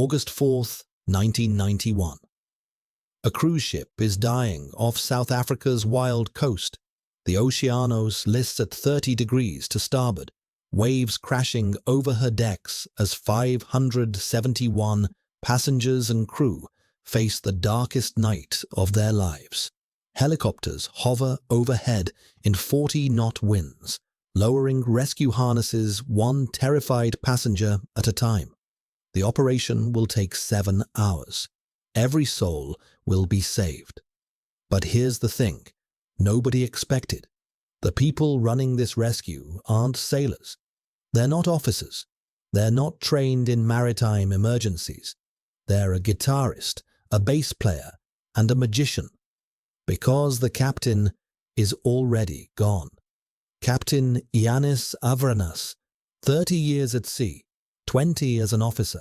August 4th, 1991. A cruise ship is dying off South Africa's wild coast. The Oceanos lists at 30 degrees to starboard, waves crashing over her decks as 571 passengers and crew face the darkest night of their lives. Helicopters hover overhead in 40-knot winds, lowering rescue harnesses one terrified passenger at a time. The operation will take 7 hours. Every soul will be saved. But here's the thing nobody expected. The people running this rescue aren't sailors. They're not officers. They're not trained in maritime emergencies. They're a guitarist, a bass player, and a magician. Because the captain is already gone. Captain Yannis Avranas, 30 years at sea, 20 as an officer,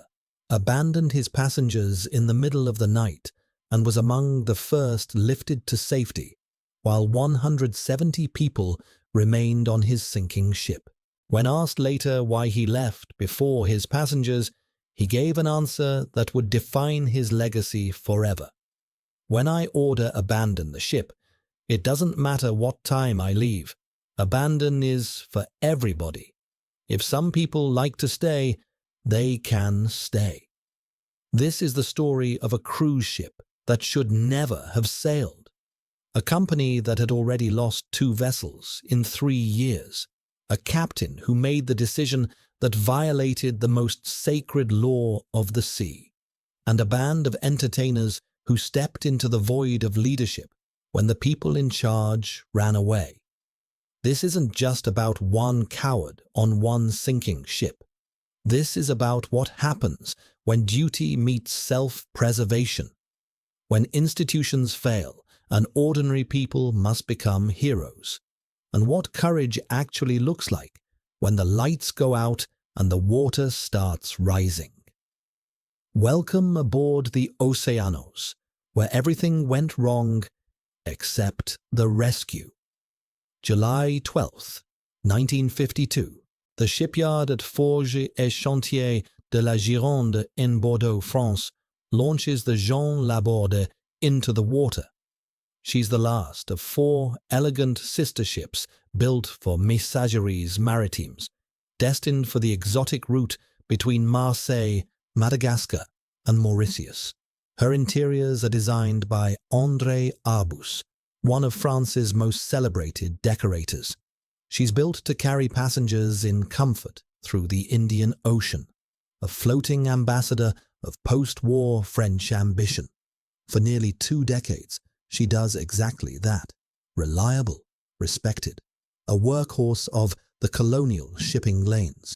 abandoned his passengers in the middle of the night and was among the first lifted to safety, while 170 people remained on his sinking ship. When asked later why he left before his passengers, he gave an answer that would define his legacy forever. When I order abandon the ship, it doesn't matter what time I leave. Abandon is for everybody. If some people like to stay, they can stay. This is the story of a cruise ship that should never have sailed. A company that had already lost 2 vessels in 3 years. A captain who made the decision that violated the most sacred law of the sea. And a band of entertainers who stepped into the void of leadership when the people in charge ran away. This isn't just about one coward on one sinking ship. This is about what happens when duty meets self-preservation. When institutions fail and ordinary people must become heroes. And what courage actually looks like when the lights go out and the water starts rising. Welcome aboard the Oceanos, where everything went wrong except the rescue. July 12th, 1952. The shipyard at Forges et Chantiers de la Gironde in Bordeaux, France, launches the Jean Laborde into the water. She's the last of 4 elegant sister ships built for Messageries Maritimes, destined for the exotic route between Marseille, Madagascar, and Mauritius. Her interiors are designed by André Arbus, one of France's most celebrated decorators. She's built to carry passengers in comfort through the Indian Ocean, a floating ambassador of post-war French ambition. For nearly 2 decades, she does exactly that. Reliable, respected, a workhorse of the colonial shipping lanes.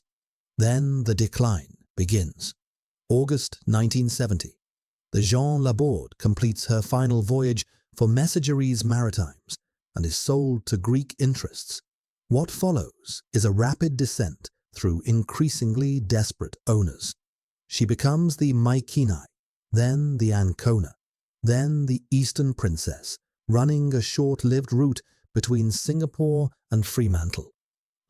Then the decline begins. August 1970. The Jean Laborde completes her final voyage for Messageries Maritimes and is sold to Greek interests. What follows is a rapid descent through increasingly desperate owners. She becomes the Mykenai, then the Ancona, then the Eastern Princess, running a short-lived route between Singapore and Fremantle.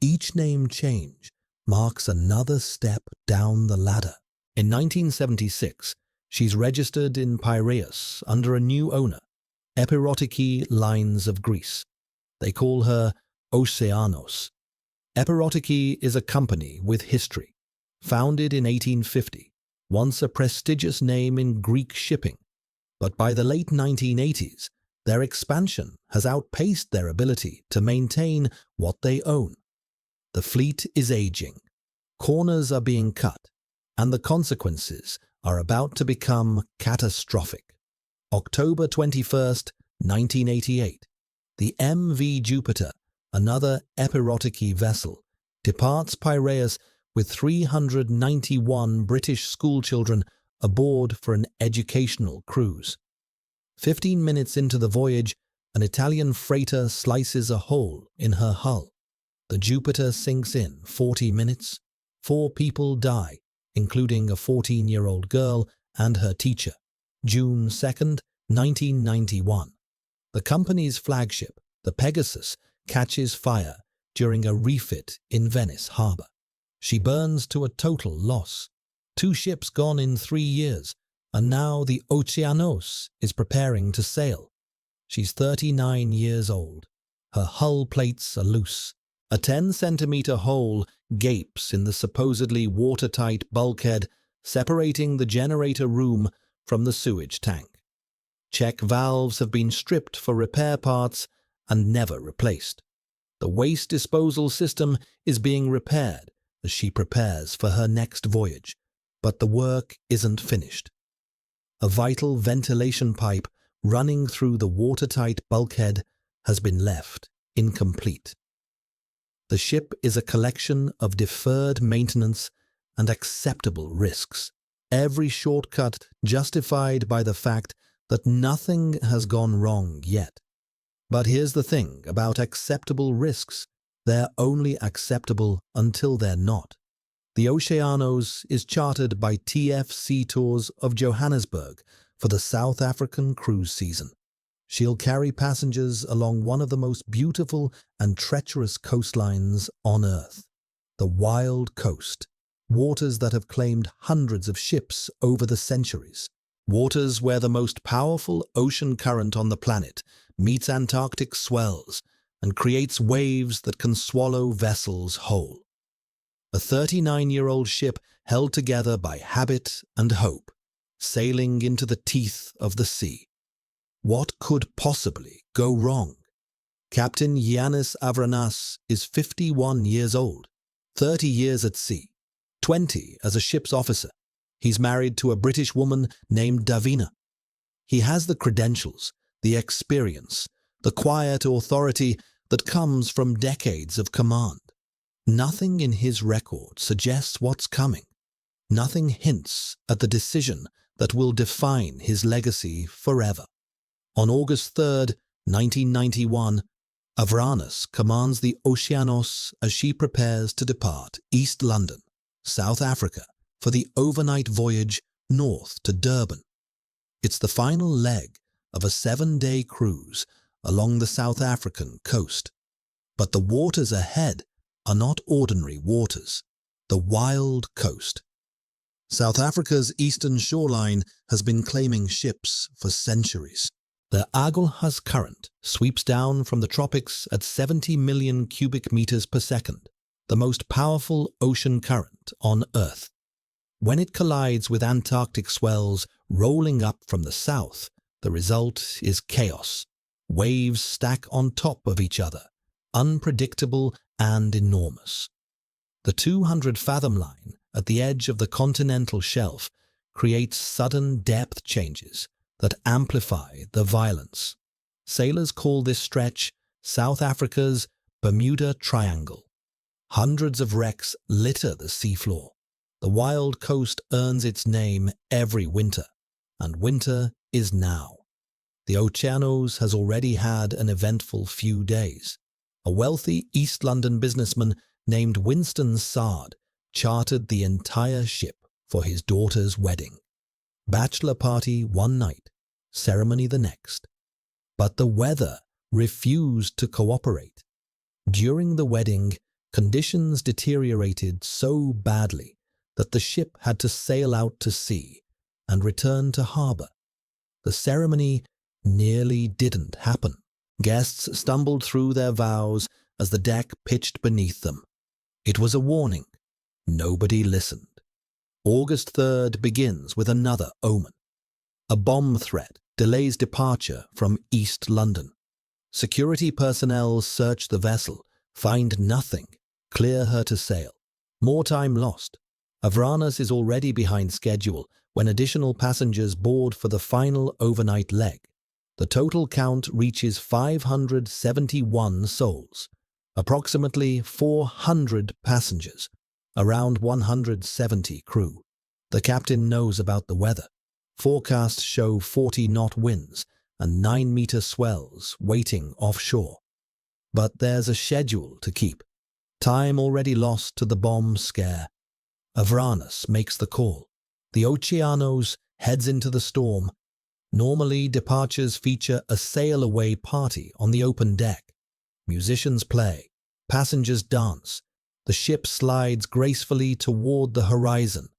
Each name change marks another step down the ladder. In 1976, she's registered in Piraeus under a new owner, Epirotiki Lines of Greece. They call her Oceanos. Epirotiki is a company with history. Founded in 1850, once a prestigious name in Greek shipping. But by the late 1980s, their expansion has outpaced their ability to maintain what they own. The fleet is aging, corners are being cut, and the consequences are about to become catastrophic. October 21st, 1988. The MV Jupiter, another Epirotiki vessel, departs Piraeus with 391 British schoolchildren aboard for an educational cruise. 15 minutes into the voyage, an Italian freighter slices a hole in her hull. The Jupiter sinks in 40 minutes. 4 people die, including a 14-year-old girl and her teacher. June 2nd, 1991. The company's flagship, the Pegasus, catches fire during a refit in Venice Harbour. She burns to a total loss. 2 ships gone in 3 years, and now the Oceanos is preparing to sail. She's 39 years old. Her hull plates are loose. A 10-centimeter hole gapes in the supposedly watertight bulkhead, separating the generator room from the sewage tank. Check valves have been stripped for repair parts and never replaced. The waste disposal system is being repaired as she prepares for her next voyage, but the work isn't finished. A vital ventilation pipe running through the watertight bulkhead has been left incomplete. The ship is a collection of deferred maintenance and acceptable risks, every shortcut justified by the fact that nothing has gone wrong yet. But here's the thing about acceptable risks: they're only acceptable until they're not. The Oceanos is chartered by TFC Tours of Johannesburg for the South African cruise season. She'll carry passengers along one of the most beautiful and treacherous coastlines on Earth, the Wild Coast, waters that have claimed hundreds of ships over the centuries, waters where the most powerful ocean current on the planet meets Antarctic swells and creates waves that can swallow vessels whole. A 39-year-old ship held together by habit and hope, sailing into the teeth of the sea. What could possibly go wrong? Captain Giannis Avranas is 51 years old, 30 years at sea, 20 as a ship's officer. He's married to a British woman named Davina. He has the credentials, the experience, the quiet authority that comes from decades of command. Nothing in his record suggests what's coming. Nothing hints at the decision that will define his legacy forever. On August 3, 1991, Avranas commands the Oceanos as she prepares to depart East London, South Africa, for the overnight voyage north to Durban. It's the final leg of a 7-day cruise along the South African coast. But the waters ahead are not ordinary waters, the Wild Coast. South Africa's eastern shoreline has been claiming ships for centuries. The Agulhas current sweeps down from the tropics at 70 million cubic meters per second, the most powerful ocean current on Earth. When it collides with Antarctic swells rolling up from the south, the result is chaos. Waves stack on top of each other, unpredictable and enormous. The 200-fathom line at the edge of the continental shelf creates sudden depth changes that amplify the violence. Sailors call this stretch South Africa's Bermuda Triangle. Hundreds of wrecks litter the seafloor. The Wild Coast earns its name every winter, and winter is now. The Oceanos has already had an eventful few days. A wealthy East London businessman named Winston Sard chartered the entire ship for his daughter's wedding. Bachelor party one night, ceremony the next. But the weather refused to cooperate. During the wedding, conditions deteriorated so badly that the ship had to sail out to sea and return to harbour. The ceremony nearly didn't happen. Guests stumbled through their vows as the deck pitched beneath them. It was a warning. Nobody listened. August 3rd begins with another omen. A bomb threat delays departure from East London. Security personnel search the vessel, find nothing, clear her to sail. More time lost. Avranas is already behind schedule when additional passengers board for the final overnight leg. The total count reaches 571 souls, approximately 400 passengers, around 170 crew. The captain knows about the weather. Forecasts show 40-knot winds and 9-meter swells waiting offshore. But there's a schedule to keep. Time already lost to the bomb scare. Avranas makes the call. The Oceanos heads into the storm. Normally, departures feature a sail-away party on the open deck. Musicians play, passengers dance. The ship slides gracefully toward the horizon.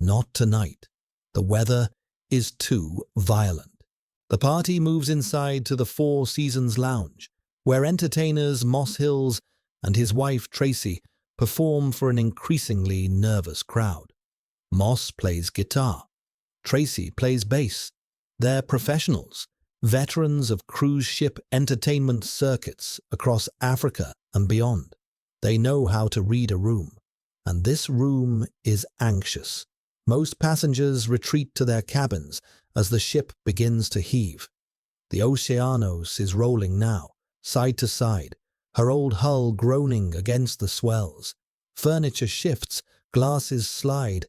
Not tonight. The weather is too violent. The party moves inside to the Four Seasons Lounge, where entertainers Moss Hills and his wife Tracy perform for an increasingly nervous crowd. Moss plays guitar. Tracy plays bass. They're professionals, veterans of cruise ship entertainment circuits across Africa and beyond. They know how to read a room, and this room is anxious. Most passengers retreat to their cabins as the ship begins to heave. The Oceanos is rolling now, side to side, her old hull groaning against the swells. Furniture shifts, glasses slide.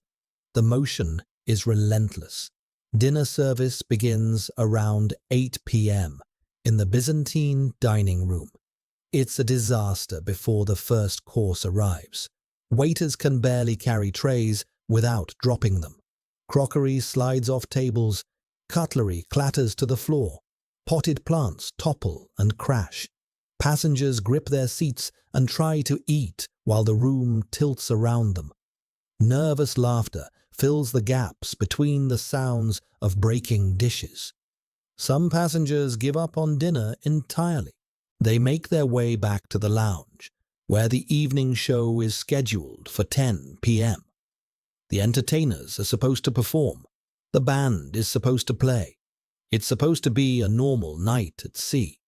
The motion is relentless. Dinner service begins around 8 p.m. in the Byzantine dining room. It's a disaster before the first course arrives. Waiters can barely carry trays without dropping them. Crockery slides off tables, cutlery clatters to the floor, potted plants topple and crash. Passengers grip their seats and try to eat while the room tilts around them. Nervous laughter fills the gaps between the sounds of breaking dishes. Some passengers give up on dinner entirely. They make their way back to the lounge, where the evening show is scheduled for 10 p.m. The entertainers are supposed to perform. The band is supposed to play. It's supposed to be a normal night at sea.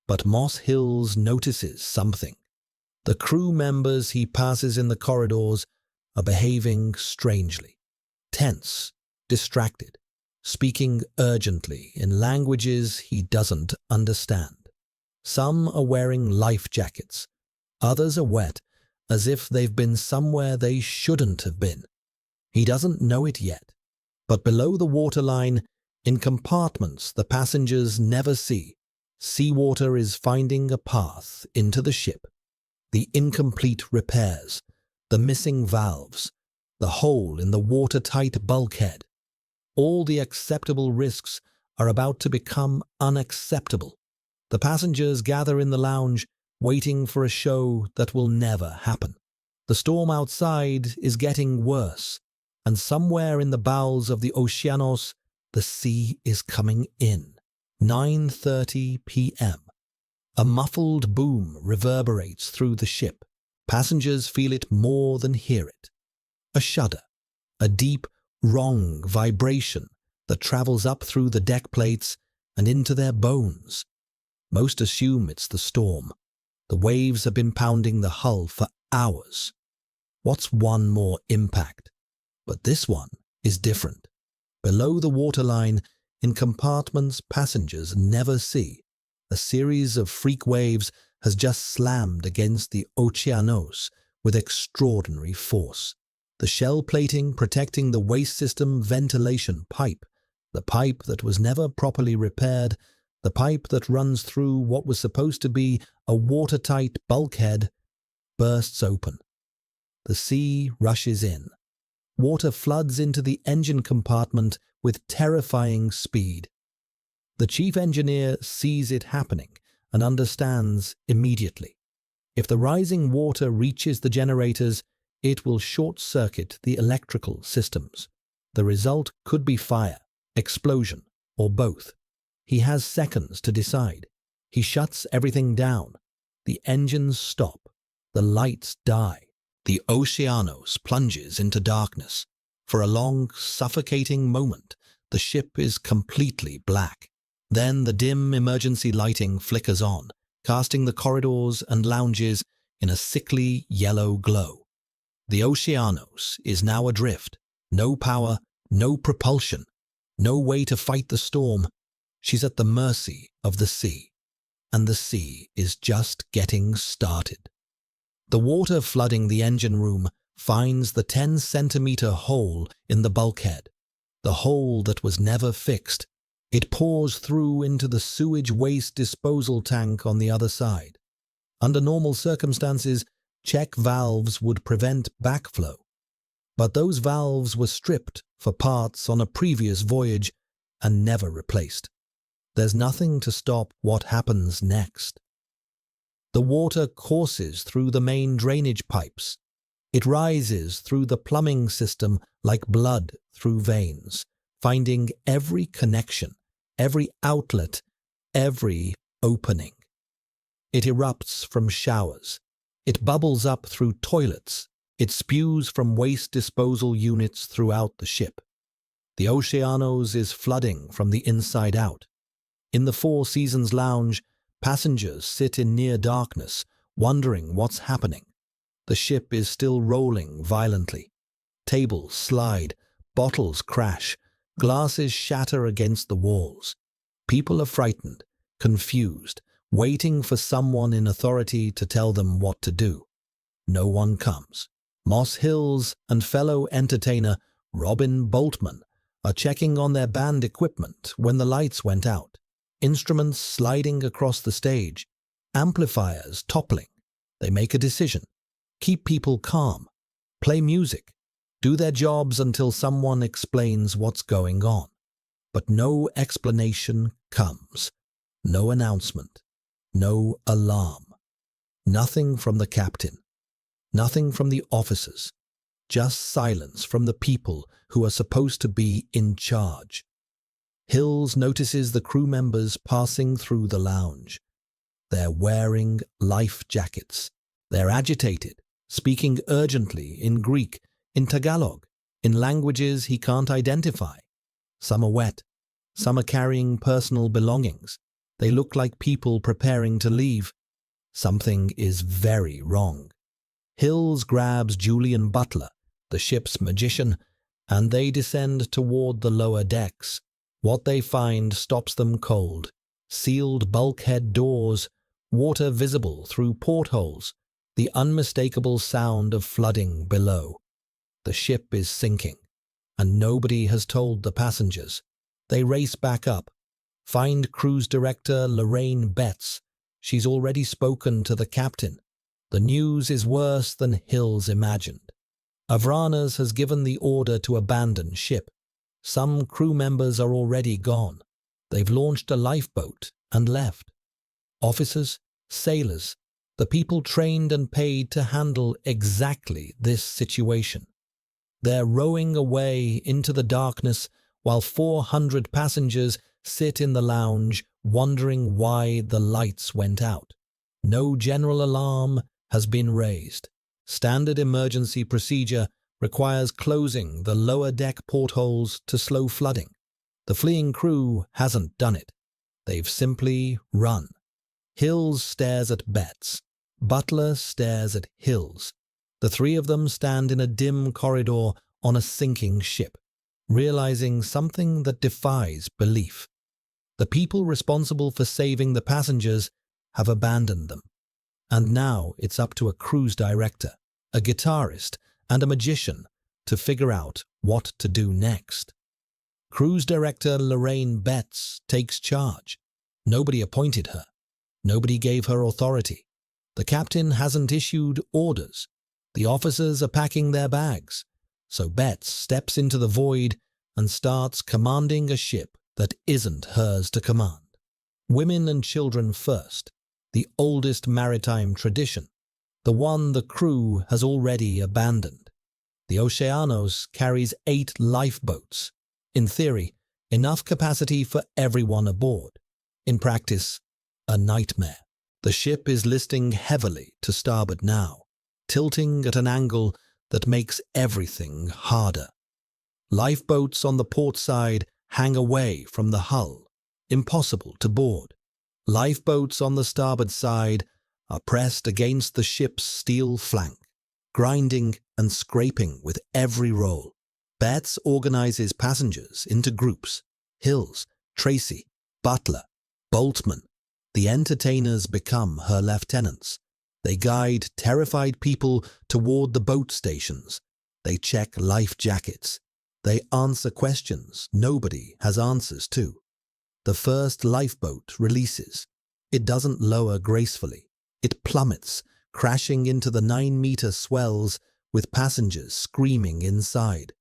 But Moss Hills notices something. The crew members he passes in the corridors are behaving strangely. Tense, distracted, speaking urgently in languages he doesn't understand. Some are wearing life jackets. Others are wet, as if they've been somewhere they shouldn't have been. He doesn't know it yet, but below the waterline, in compartments the passengers never see, seawater is finding a path into the ship. The incomplete repairs, the missing valves, the hole in the watertight bulkhead. All the acceptable risks are about to become unacceptable. The passengers gather in the lounge, waiting for a show that will never happen. The storm outside is getting worse, and somewhere in the bowels of the Oceanos, the sea is coming in. 9:30 p.m. A muffled boom reverberates through the ship. Passengers feel it more than hear it. A shudder, a deep, wrong vibration that travels up through the deck plates and into their bones. Most assume it's the storm. The waves have been pounding the hull for hours. What's one more impact? But this one is different. Below the waterline, in compartments passengers never see, a series of freak waves has just slammed against the Oceanos with extraordinary force. The shell plating protecting the waste system ventilation pipe, the pipe that was never properly repaired, the pipe that runs through what was supposed to be a watertight bulkhead, bursts open. The sea rushes in. Water floods into the engine compartment with terrifying speed. The chief engineer sees it happening and understands immediately. If the rising water reaches the generators, it will short-circuit the electrical systems. The result could be fire, explosion, or both. He has seconds to decide. He shuts everything down. The engines stop. The lights die. The Oceanos plunges into darkness. For a long, suffocating moment, the ship is completely black. Then the dim emergency lighting flickers on, casting the corridors and lounges in a sickly yellow glow. The Oceanos is now adrift. No power, no propulsion, no way to fight the storm. She's at the mercy of the sea. And the sea is just getting started. The water flooding the engine room finds the 10-centimeter hole in the bulkhead, the hole that was never fixed. It pours through into the sewage waste disposal tank on the other side. Under normal circumstances, check valves would prevent backflow, but those valves were stripped for parts on a previous voyage and never replaced. There's nothing to stop what happens next. The water courses through the main drainage pipes. It rises through the plumbing system like blood through veins, finding every connection, every outlet, every opening. It erupts from showers. It bubbles up through toilets. It spews from waste disposal units throughout the ship. The Oceanos is flooding from the inside out. In the Four Seasons Lounge, passengers sit in near darkness, wondering what's happening. The ship is still rolling violently. Tables slide, bottles crash, glasses shatter against the walls. People are frightened, confused, waiting for someone in authority to tell them what to do. No one comes. Moss Hills and fellow entertainer Robin Boltman are checking on their band equipment when the lights went out. Instruments sliding across the stage, amplifiers toppling. They make a decision. Keep people calm. Play music. Do their jobs until someone explains what's going on. But no explanation comes. No announcement. No alarm. Nothing from the captain. Nothing from the officers. Just silence from the people who are supposed to be in charge. Hills notices the crew members passing through the lounge. They're wearing life jackets. They're agitated, speaking urgently in Greek, in Tagalog, in languages he can't identify. Some are wet. Some are carrying personal belongings. They look like people preparing to leave. Something is very wrong. Hills grabs Julian Butler, the ship's magician, and they descend toward the lower decks. What they find stops them cold. Sealed bulkhead doors, water visible through portholes, the unmistakable sound of flooding below. The ship is sinking, and nobody has told the passengers. They race back up, find cruise director Lorraine Betts. She's already spoken to the captain. The news is worse than Hills imagined. Avranas has given the order to abandon ship. Some crew members are already gone. They've launched a lifeboat and left. Officers, sailors, the people trained and paid to handle exactly this situation. They're rowing away into the darkness while 400 passengers sit in the lounge wondering why the lights went out. No general alarm has been raised. Standard emergency procedure requires closing the lower deck portholes to slow flooding. The fleeing crew hasn't done it. They've simply run. Hills stares at Betts. Butler stares at Hills. The three of them stand in a dim corridor on a sinking ship, realizing something that defies belief. The people responsible for saving the passengers have abandoned them. And now it's up to a cruise director, a guitarist, and a magician to figure out what to do next. Cruise director Lorraine Betts takes charge. Nobody appointed her. Nobody gave her authority. The captain hasn't issued orders. The officers are packing their bags. So Betts steps into the void and starts commanding a ship that isn't hers to command. Women and children first, the oldest maritime tradition, the one the crew has already abandoned. The Oceanos carries 8 lifeboats. In theory, enough capacity for everyone aboard. In practice, a nightmare. The ship is listing heavily to starboard now, tilting at an angle that makes everything harder. Lifeboats on the port side hang away from the hull, impossible to board. Lifeboats on the starboard side are pressed against the ship's steel flank, grinding and scraping with every roll. Betts organizes passengers into groups. Hills, Tracy, Butler, Boltman. The entertainers become her lieutenants. They guide terrified people toward the boat stations. They check life jackets. They answer questions nobody has answers to. The first lifeboat releases. It doesn't lower gracefully. It plummets, crashing into the 9-meter swells with passengers screaming inside.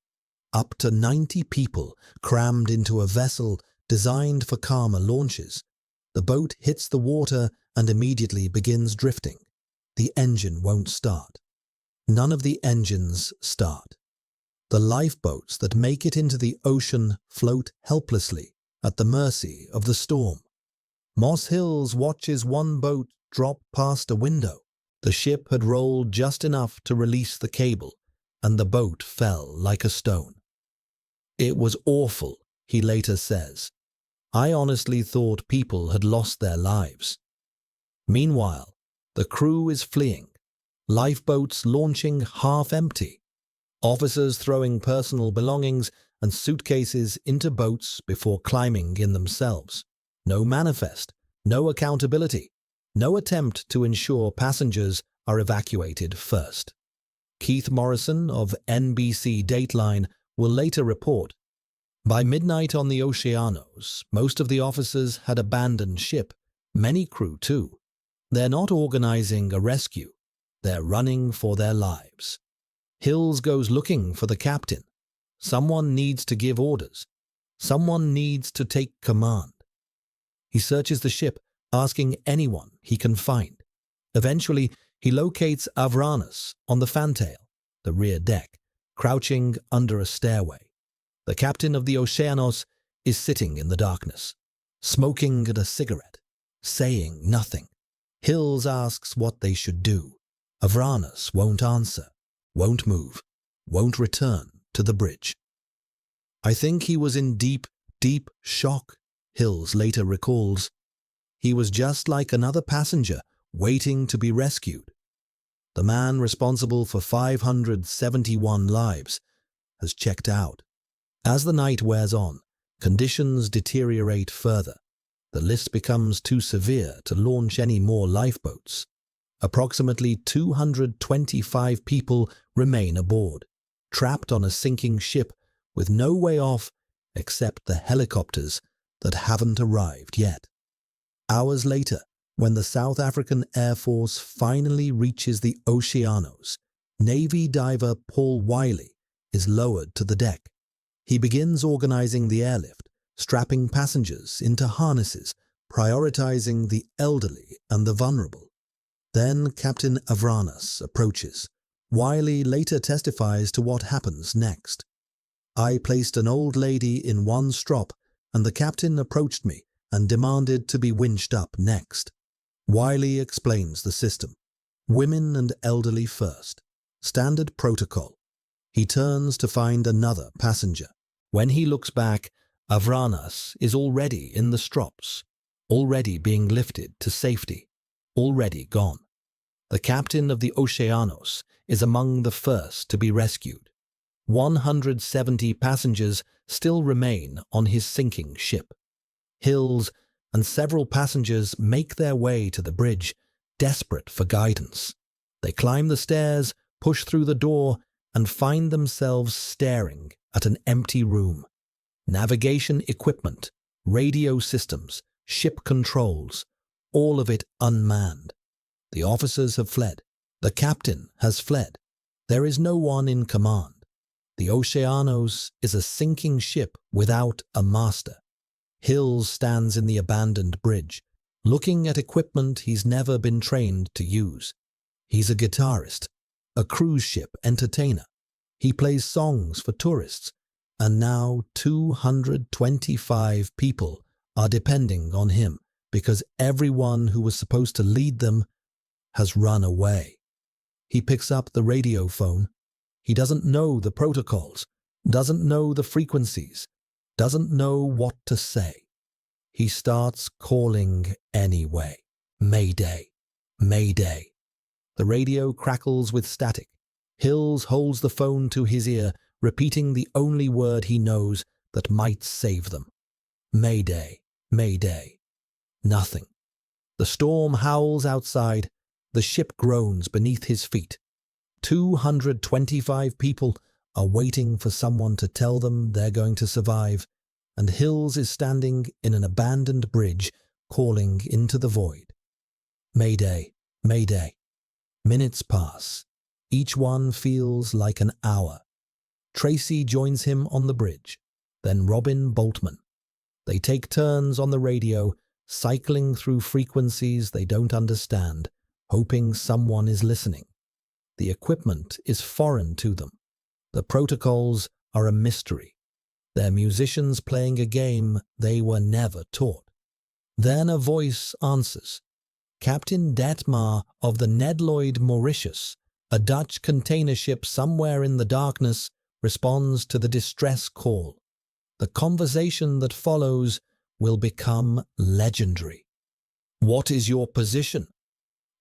Up to 90 people crammed into a vessel designed for calmer launches. The boat hits the water and immediately begins drifting. The engine won't start. None of the engines start. The lifeboats that make it into the ocean float helplessly at the mercy of the storm. Moss Hills watches one boat drop past a window. The ship had rolled just enough to release the cable, and the boat fell like a stone. "It was awful," he later says. "I honestly thought people had lost their lives." Meanwhile, the crew is fleeing, lifeboats launching half empty, officers throwing personal belongings and suitcases into boats before climbing in themselves. No manifest, no accountability, no attempt to ensure passengers are evacuated first. Keith Morrison of NBC Dateline will later report, "By midnight on the Oceanos, most of the officers had abandoned ship, many crew too. They're not organizing a rescue, they're running for their lives." Hills goes looking for the captain. Someone needs to give orders. Someone needs to take command. He searches the ship, asking anyone he can find. Eventually, he locates Avranus on the fantail, the rear deck, crouching under a stairway. The captain of the Oceanos is sitting in the darkness, smoking at a cigarette, saying nothing. Hills asks what they should do. Avranus won't answer, won't move, won't return to the bridge. "I think he was in deep, deep shock," Hills later recalls. "He was just like another passenger waiting to be rescued." The man responsible for 571 lives has checked out. As the night wears on, conditions deteriorate further. The list becomes too severe to launch any more lifeboats. Approximately 225 people remain aboard, trapped on a sinking ship with no way off except the helicopters that haven't arrived yet. Hours later, when the South African Air Force finally reaches the Oceanos, Navy diver Paul Wiley is lowered to the deck. He begins organizing the airlift, strapping passengers into harnesses, prioritizing the elderly and the vulnerable. Then Captain Avranus approaches. Wiley later testifies to what happens next. "I placed an old lady in one strop, and the captain approached me and demanded to be winched up next." Wiley explains the system. Women and elderly first. Standard protocol. He turns to find another passenger. When he looks back, Avranus is already in the strops, already being lifted to safety, already gone. The captain of the Oceanos is among the first to be rescued. 170 passengers still remain on his sinking ship. Hills and several passengers make their way to the bridge, desperate for guidance. They climb the stairs, push through the door, and find themselves staring at an empty room. Navigation equipment, radio systems, ship controls, all of it unmanned. The officers have fled. The captain has fled. There is no one in command. The Oceanos is a sinking ship without a master. Hills stands in the abandoned bridge, looking at equipment he's never been trained to use. He's a guitarist, a cruise ship entertainer. He plays songs for tourists, and now 225 people are depending on him because everyone who was supposed to lead them has run away. He picks up the radio phone. He doesn't know the protocols, doesn't know the frequencies, doesn't know what to say. He starts calling anyway. Mayday, Mayday. The radio crackles with static. Hills holds the phone to his ear, repeating the only word he knows that might save them. Mayday, Mayday. Nothing. The storm howls outside. The ship groans beneath his feet. 225 people are waiting for someone to tell them they're going to survive, and Hills is standing in an abandoned bridge, calling into the void. Mayday, Mayday. Minutes pass. Each one feels like an hour. Tracy joins him on the bridge, then Robin Boltman. They take turns on the radio, cycling through frequencies they don't understand, hoping someone is listening. The equipment is foreign to them. The protocols are a mystery. They're musicians playing a game they were never taught. Then a voice answers. Captain Detmar of the Ned Lloyd Mauritius, a Dutch container ship somewhere in the darkness, responds to the distress call. The conversation that follows will become legendary. What is your position?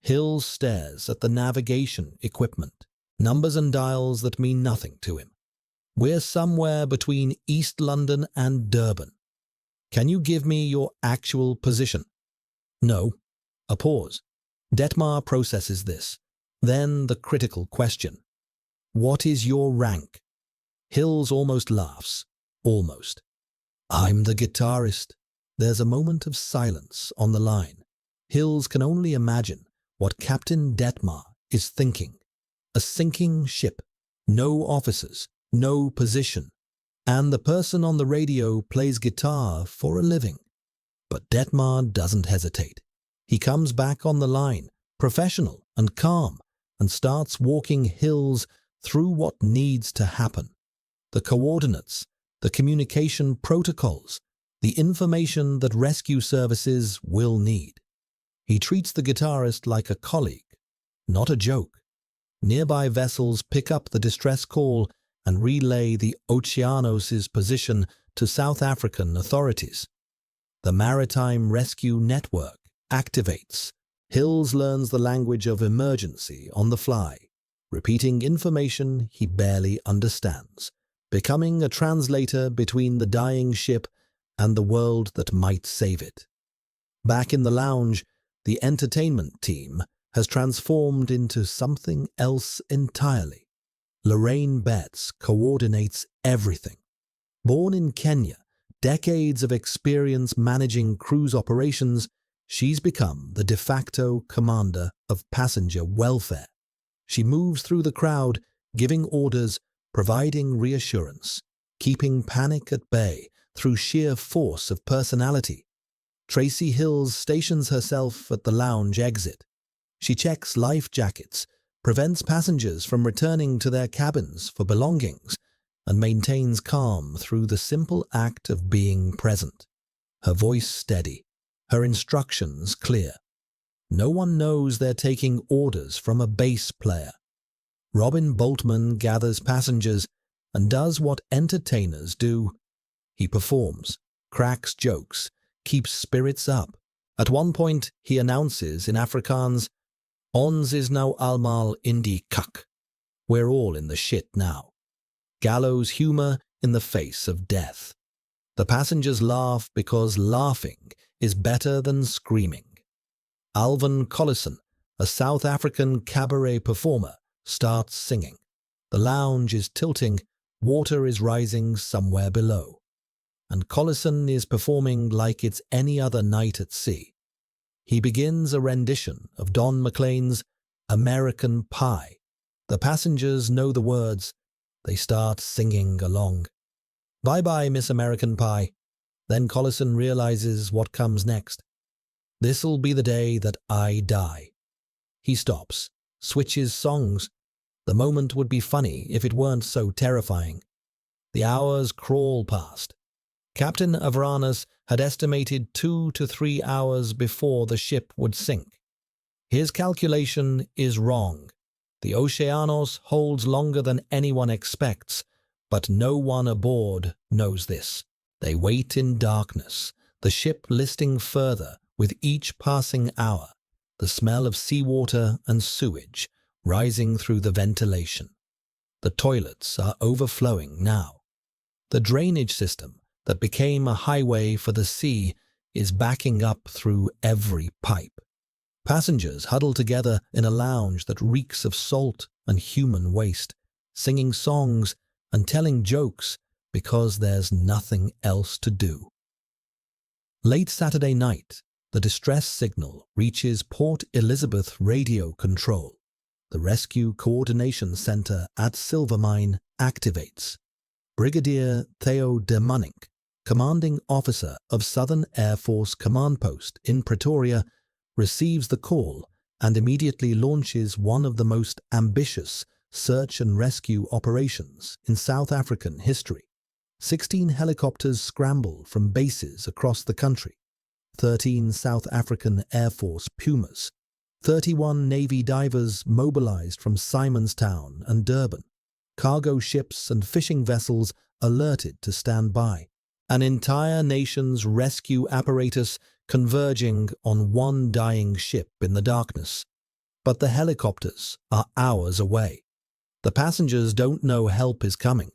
Hill stares at the navigation equipment, numbers and dials that mean nothing to him. We're somewhere between East London and Durban. Can you give me your actual position? No. A pause. Detmar processes this. Then the critical question. What is your rank? Hills almost laughs. Almost. I'm the guitarist. There's a moment of silence on the line. Hills can only imagine what Captain Detmar is thinking. A sinking ship. No officers. No position. And the person on the radio plays guitar for a living. But Detmar doesn't hesitate. He comes back on the line, professional and calm, and starts walking Hills through what needs to happen. The coordinates, the communication protocols, the information that rescue services will need. He treats the guitarist like a colleague, not a joke. Nearby vessels pick up the distress call and relay the Oceanos' position to South African authorities. The Maritime Rescue Network activates. Hills learns the language of emergency on the fly, repeating information he barely understands, becoming a translator between the dying ship and the world that might save it. Back in the lounge, the entertainment team has transformed into something else entirely. Lorraine Betts coordinates everything. Born in Kenya, decades of experience managing cruise operations, she's become the de facto commander of passenger welfare. She moves through the crowd, giving orders, providing reassurance, keeping panic at bay through sheer force of personality. Tracy Hills stations herself at the lounge exit. She checks life jackets, prevents passengers from returning to their cabins for belongings, and maintains calm through the simple act of being present. Her voice steady, her instructions clear. No one knows they're taking orders from a bass player. Robin Boltman gathers passengers and does what entertainers do. He performs, cracks jokes, keeps spirits up. At one point, he announces in Afrikaans, "Ons is nou almal in die kak." We're all in the shit now. Gallows humor in the face of death. The passengers laugh because laughing is better than screaming. Alvin Collison, a South African cabaret performer, starts singing. The lounge is tilting, water is rising somewhere below. And Collison is performing like it's any other night at sea. He begins a rendition of Don McLean's American Pie. The passengers know the words. They start singing along. Bye-bye, Miss American Pie. Then Collison realizes what comes next. This'll be the day that I die. He stops, switches songs. The moment would be funny if it weren't so terrifying. The hours crawl past. Captain Avranus had estimated 2 to 3 hours before the ship would sink. His calculation is wrong. The Oceanos holds longer than anyone expects, but no one aboard knows this. They wait in darkness, the ship listing further with each passing hour, the smell of seawater and sewage rising through the ventilation. The toilets are overflowing now. The drainage system that became a highway for the sea is backing up through every pipe. Passengers huddle together in a lounge that reeks of salt and human waste, singing songs and telling jokes because there's nothing else to do. Late Saturday night, the distress signal reaches Port Elizabeth Radio Control. The Rescue Coordination Center at Silvermine activates. Brigadier Theo de Munnik, commanding officer of Southern Air Force Command Post in Pretoria, receives the call and immediately launches one of the most ambitious search and rescue operations in South African history. 16 helicopters scramble from bases across the country, 13 South African Air Force Pumas, 31 Navy divers mobilized from Simonstown and Durban, cargo ships and fishing vessels alerted to stand by, an entire nation's rescue apparatus converging on one dying ship in the darkness. But the helicopters are hours away. The passengers don't know help is coming.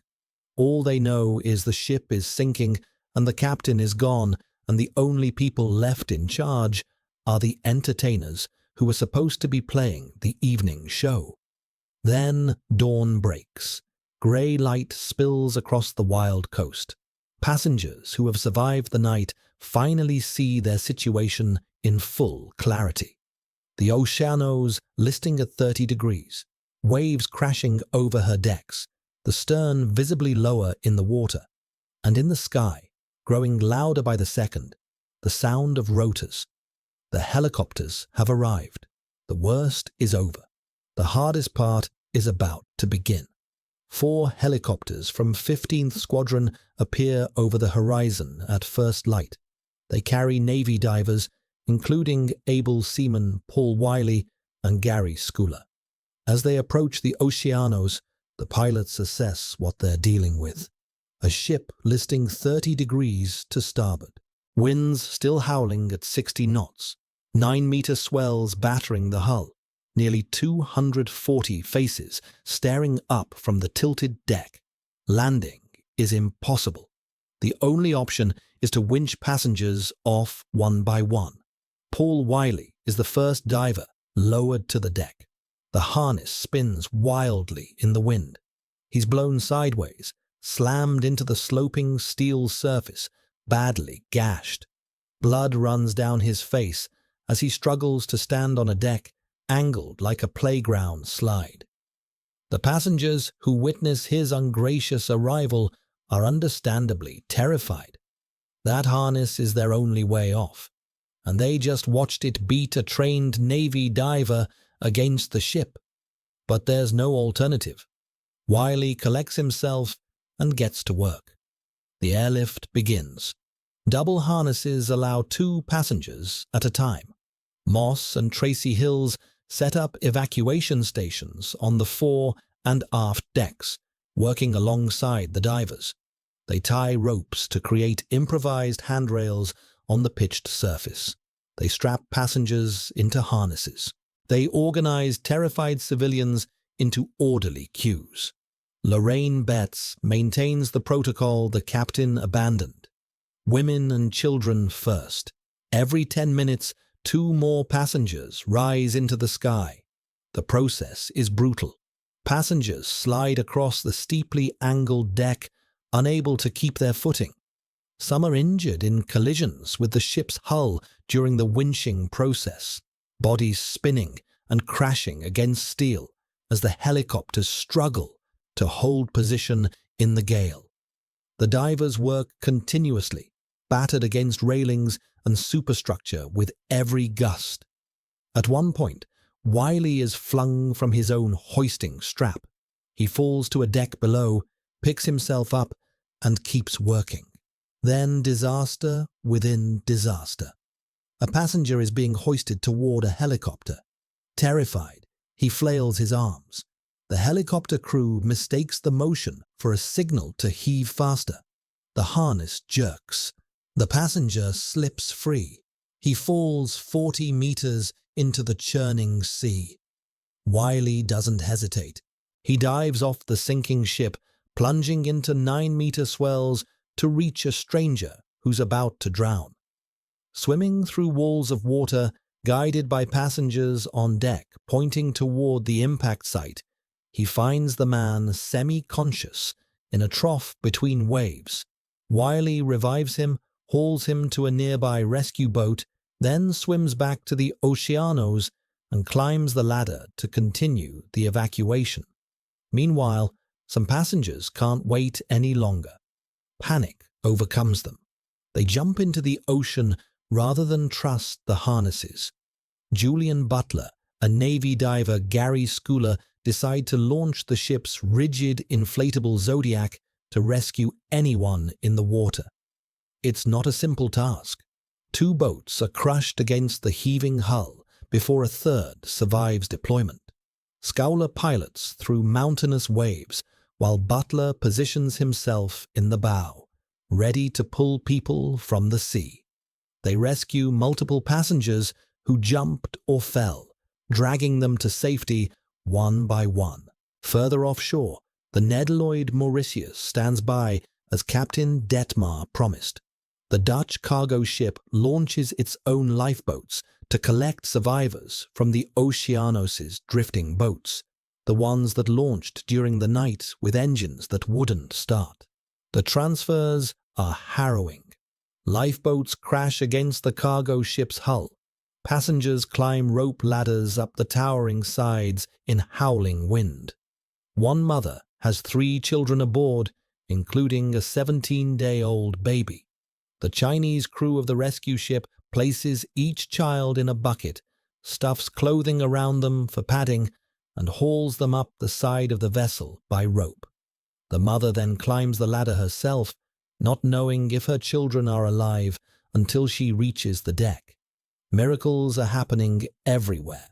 All they know is the ship is sinking and the captain is gone, and the only people left in charge are the entertainers who were supposed to be playing the evening show. Then dawn breaks. Grey light spills across the wild coast. Passengers who have survived the night finally see their situation in full clarity. The Oceanos listing at 30 degrees, waves crashing over her decks, the stern visibly lower in the water, and in the sky, growing louder by the second, the sound of rotors. The helicopters have arrived. The worst is over. The hardest part is about to begin. 4 helicopters from 15th Squadron appear over the horizon at first light. They carry Navy divers, including able seaman Paul Wiley and Gary Schooler. As they approach the Oceanos, the pilots assess what they're dealing with. A ship listing 30 degrees to starboard. Winds still howling at 60 knots. 9-meter swells battering the hull. Nearly 240 faces staring up from the tilted deck. Landing is impossible. The only option is to winch passengers off one by one. Paul Wiley is the first diver lowered to the deck. The harness spins wildly in the wind. He's blown sideways, slammed into the sloping steel surface, badly gashed. Blood runs down his face as he struggles to stand on a deck angled like a playground slide. The passengers who witness his ungracious arrival are understandably terrified. That harness is their only way off, and they just watched it beat a trained Navy diver against the ship. But there's no alternative. Wiley collects himself and gets to work. The airlift begins. Double harnesses allow 2 passengers at a time. Moss and Tracy Hills set up evacuation stations on the fore and aft decks, working alongside the divers. They tie ropes to create improvised handrails on the pitched surface. They strap passengers into harnesses. They organize terrified civilians into orderly queues. Lorraine Betts maintains the protocol the captain abandoned. Women and children first. Every 10 minutes, 2 more passengers rise into the sky. The process is brutal. Passengers slide across the steeply angled deck, unable to keep their footing. Some are injured in collisions with the ship's hull during the winching process, bodies spinning and crashing against steel as the helicopters struggle to hold position in the gale. The divers work continuously, battered against railings and superstructure with every gust. At one point, Wiley is flung from his own hoisting strap. He falls to a deck below, picks himself up, and keeps working. Then disaster within disaster. A passenger is being hoisted toward a helicopter. Terrified, he flails his arms. The helicopter crew mistakes the motion for a signal to heave faster. The harness jerks. The passenger slips free. He falls 40 meters into the churning sea. Wiley doesn't hesitate. He dives off the sinking ship, plunging into 9-meter swells to reach a stranger who's about to drown. Swimming through walls of water, guided by passengers on deck pointing toward the impact site, he finds the man semi-conscious in a trough between waves. Wiley revives him, hauls him to a nearby rescue boat, then swims back to the Oceanos and climbs the ladder to continue the evacuation. Meanwhile, some passengers can't wait any longer. Panic overcomes them. They jump into the ocean rather than trust the harnesses. Julian Butler, a Navy diver, Gary Schuyler, decide to launch the ship's rigid, inflatable Zodiac to rescue anyone in the water. It's not a simple task. 2 boats are crushed against the heaving hull before a third survives deployment. Schuyler pilots through mountainous waves while Butler positions himself in the bow, ready to pull people from the sea. They rescue multiple passengers who jumped or fell, dragging them to safety one by one. Further offshore, the Ned Lloyd Mauritius stands by as Captain Detmar promised. The Dutch cargo ship launches its own lifeboats to collect survivors from the Oceanos' drifting boats, the ones that launched during the night with engines that wouldn't start. The transfers are harrowing. Lifeboats crash against the cargo ship's hull. Passengers climb rope ladders up the towering sides in howling wind. One mother has 3 children aboard, including a 17-day-old baby. The Chinese crew of the rescue ship places each child in a bucket, stuffs clothing around them for padding, and hauls them up the side of the vessel by rope. The mother then climbs the ladder herself, not knowing if her children are alive until she reaches the deck. Miracles are happening everywhere.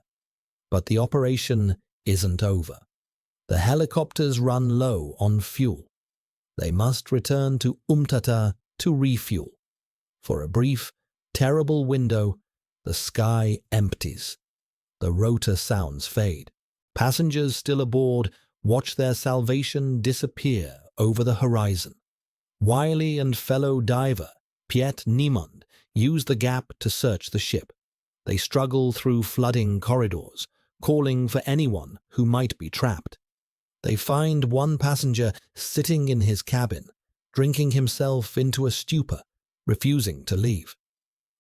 But the operation isn't over. The helicopters run low on fuel. They must return to Umtata to refuel. For a brief, terrible window, the sky empties. The rotor sounds fade. Passengers still aboard watch their salvation disappear over the horizon. Wiley and fellow diver Piet Niemond use the gap to search the ship. They struggle through flooding corridors, calling for anyone who might be trapped. They find one passenger sitting in his cabin, drinking himself into a stupor, refusing to leave.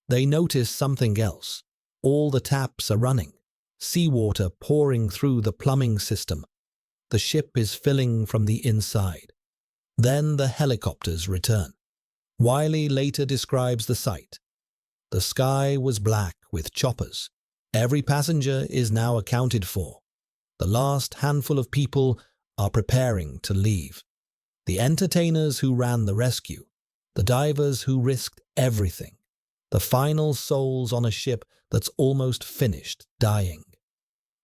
They notice something else. All the taps are running, seawater pouring through the plumbing system. The ship is filling from the inside. Then the helicopters return. Wiley later describes the sight. The sky was black with choppers. Every passenger is now accounted for. The last handful of people are preparing to leave. The entertainers who ran the rescue, the divers who risked everything, the final souls on a ship that's almost finished dying.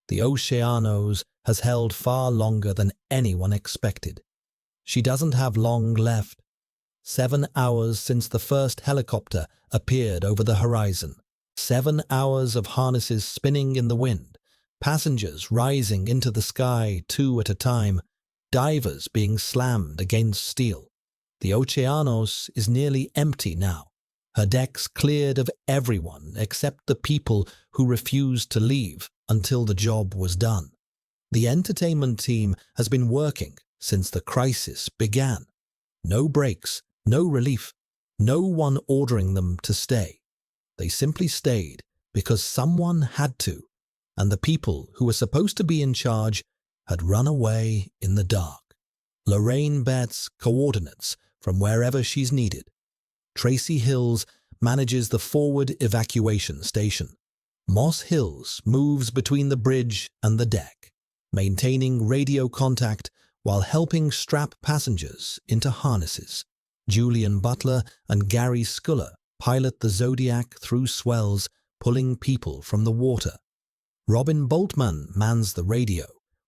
The Oceanos has held far longer than anyone expected. She doesn't have long left. 7 hours since the first helicopter appeared over the horizon. 7 hours of harnesses spinning in the wind, passengers rising into the sky 2 at a time, divers being slammed against steel. The Oceanos is nearly empty now, her decks cleared of everyone except the people who refused to leave until the job was done. The entertainment team has been working since the crisis began. No breaks, no relief, no one ordering them to stay. They simply stayed because someone had to, and the people who were supposed to be in charge had run away in the dark. Lorraine bets coordinates from wherever she's needed. Tracy Hills manages the forward evacuation station. Moss Hills moves between the bridge and the deck, maintaining radio contact while helping strap passengers into harnesses. Julian Butler and Gary Schuyler pilot the Zodiac through swells, pulling people from the water. Robin Boltman mans the radio,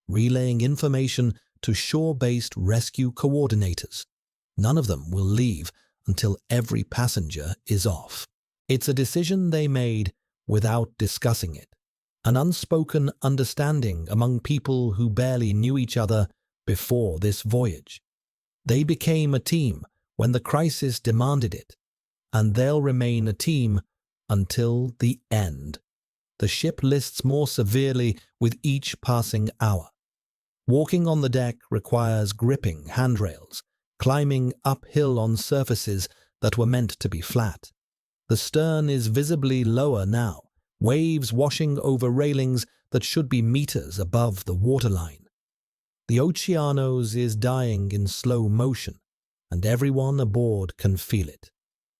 relaying information to shore-based rescue coordinators. None of them will leave until every passenger is off. It's a decision they made without discussing it, an unspoken understanding among people who barely knew each other before this voyage. They became a team when the crisis demanded it, and they'll remain a team until the end. The ship lists more severely with each passing hour. Walking on the deck requires gripping handrails, climbing uphill on surfaces that were meant to be flat. The stern is visibly lower now, waves washing over railings that should be meters above the waterline. The Oceanos is dying in slow motion, and everyone aboard can feel it.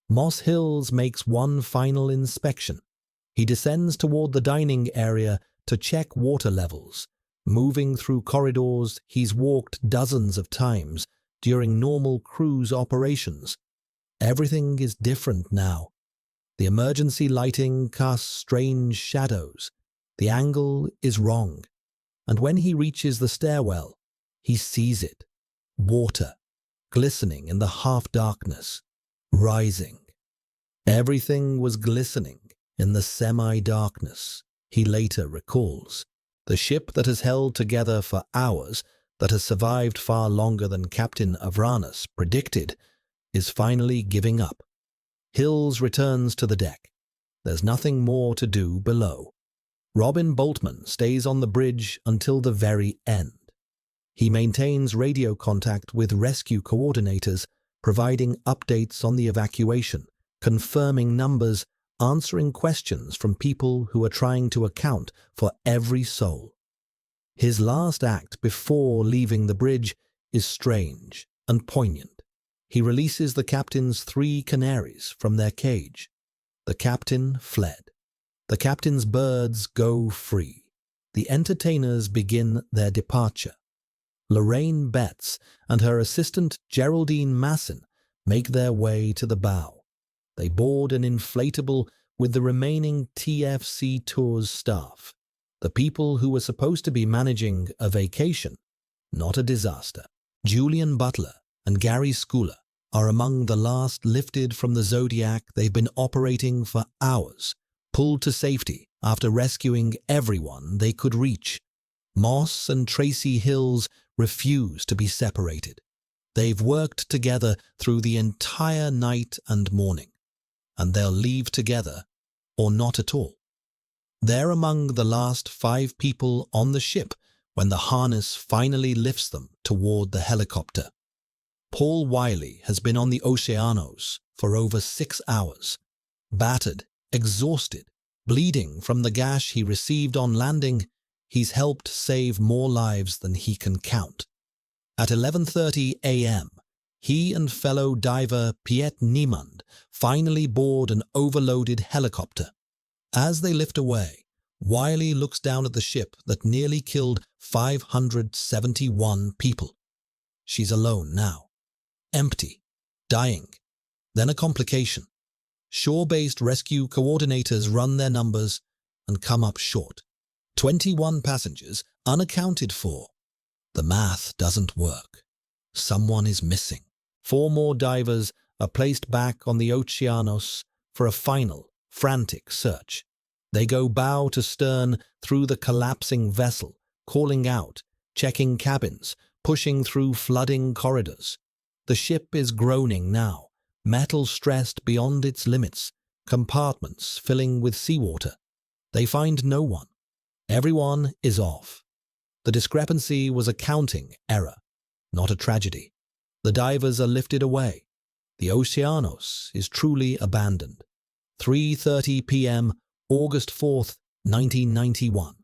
Moss Hills makes one final inspection. He descends toward the dining area to check water levels, moving through corridors he's walked dozens of times during normal cruise operations. Everything is different now. The emergency lighting casts strange shadows. The angle is wrong. And when he reaches the stairwell, he sees it. Water, glistening in the half-darkness, rising. Everything was glistening in the semi-darkness, he later recalls. The ship that has held together for hours, that has survived far longer than Captain Avranus predicted, is finally giving up. Hills returns to the deck. There's nothing more to do below. Robin Boltman stays on the bridge until the very end. He maintains radio contact with rescue coordinators, providing updates on the evacuation, confirming numbers, answering questions from people who are trying to account for every soul. His last act before leaving the bridge is strange and poignant. He releases the captain's 3 canaries from their cage. The captain fled. The captain's birds go free. The entertainers begin their departure. Lorraine Betts and her assistant Geraldine Masson make their way to the bow. They board an inflatable with the remaining TFC Tours staff, the people who were supposed to be managing a vacation, not a disaster. Julian Butler and Gary Schooler are among the last lifted from the Zodiac. They've been operating for hours, pulled to safety after rescuing everyone they could reach. Moss and Tracy Hills refuse to be separated. They've worked together through the entire night and morning, and they'll leave together or not at all. They're among the last 5 people on the ship when the harness finally lifts them toward the helicopter. Paul Wiley has been on the Oceanos for over 6 hours. Battered, exhausted, bleeding from the gash he received on landing, he's helped save more lives than he can count. At 11:30 a.m., he and fellow diver Piet Niemand finally board an overloaded helicopter. As they lift away, Wiley looks down at the ship that nearly killed 571 people. She's alone now. Empty. Dying. Then a complication. Shore-based rescue coordinators run their numbers and come up short. 21 passengers unaccounted for. The math doesn't work. Someone is missing. 4 more divers are placed back on the Oceanos for a final, frantic search. They go bow to stern through the collapsing vessel, calling out, checking cabins, pushing through flooding corridors. The ship is groaning now, metal stressed beyond its limits, compartments filling with seawater. They find no one. Everyone is off. The discrepancy was a counting error, not a tragedy. The divers are lifted away. The Oceanos is truly abandoned. 3:30 p.m., August 4th, 1991.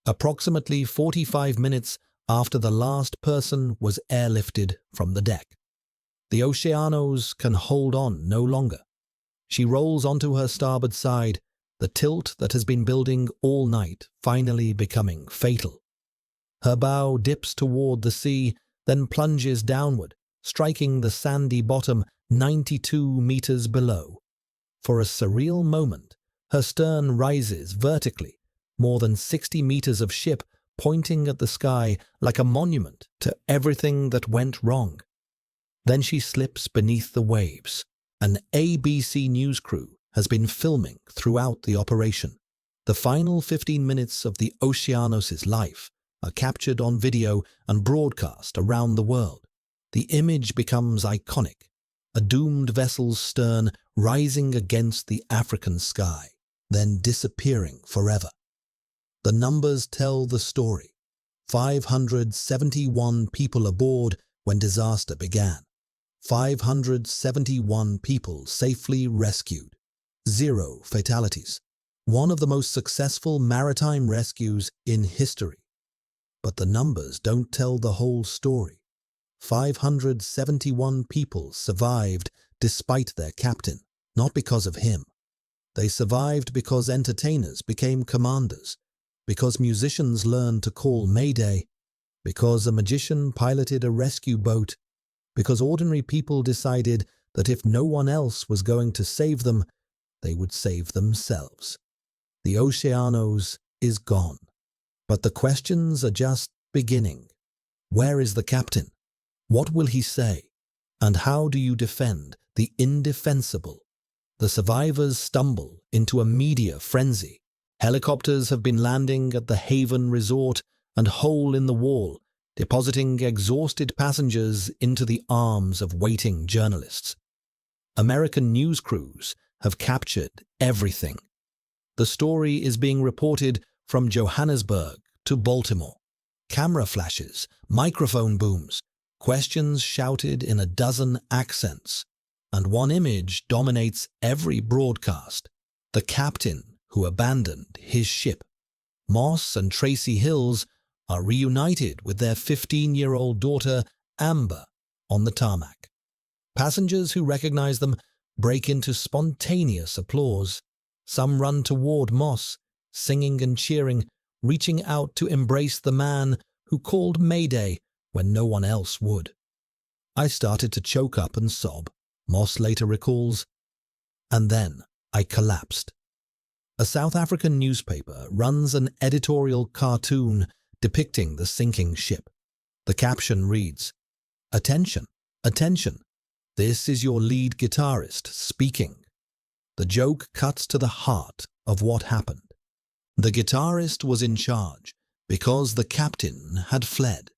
Approximately 45 minutes after the last person was airlifted from the deck. The Oceanos can hold on no longer. She rolls onto her starboard side, the tilt that has been building all night finally becoming fatal. Her bow dips toward the sea, then plunges downward, striking the sandy bottom 92 meters below. For a surreal moment, her stern rises vertically, more than 60 meters of ship pointing at the sky like a monument to everything that went wrong. Then she slips beneath the waves. An ABC News crew has been filming throughout the operation. The final 15 minutes of the Oceanos' life are captured on video and broadcast around the world. The image becomes iconic, a doomed vessel's stern rising against the African sky, then disappearing forever. The numbers tell the story. 571 people aboard when disaster began. 571 people safely rescued. 0 fatalities. One of the most successful maritime rescues in history. But the numbers don't tell the whole story. 571 people survived despite their captain, not because of him. They survived because entertainers became commanders, because musicians learned to call Mayday, because a magician piloted a rescue boat, because ordinary people decided that if no one else was going to save them, they would save themselves. The Oceanos is gone, but the questions are just beginning. Where is the captain? What will he say? And how do you defend the indefensible? The survivors stumble into a media frenzy. Helicopters have been landing at the Haven Resort and Hole in the Wall, depositing exhausted passengers into the arms of waiting journalists. American news crews have captured everything. The story is being reported from Johannesburg to Baltimore. Camera flashes, microphone booms, questions shouted in a dozen accents, and one image dominates every broadcast: the captain who abandoned his ship. Moss and Tracy Hills are reunited with their 15-year-old daughter, Amber, on the tarmac. Passengers who recognize them break into spontaneous applause. Some run toward Moss, singing and cheering, reaching out to embrace the man who called Mayday when no one else would. I started to choke up and sob, Moss later recalls, and then I collapsed. A South African newspaper runs an editorial cartoon depicting the sinking ship. The caption reads, "Attention, attention, this is your lead guitarist speaking." The joke cuts to the heart of what happened. The guitarist was in charge because the captain had fled.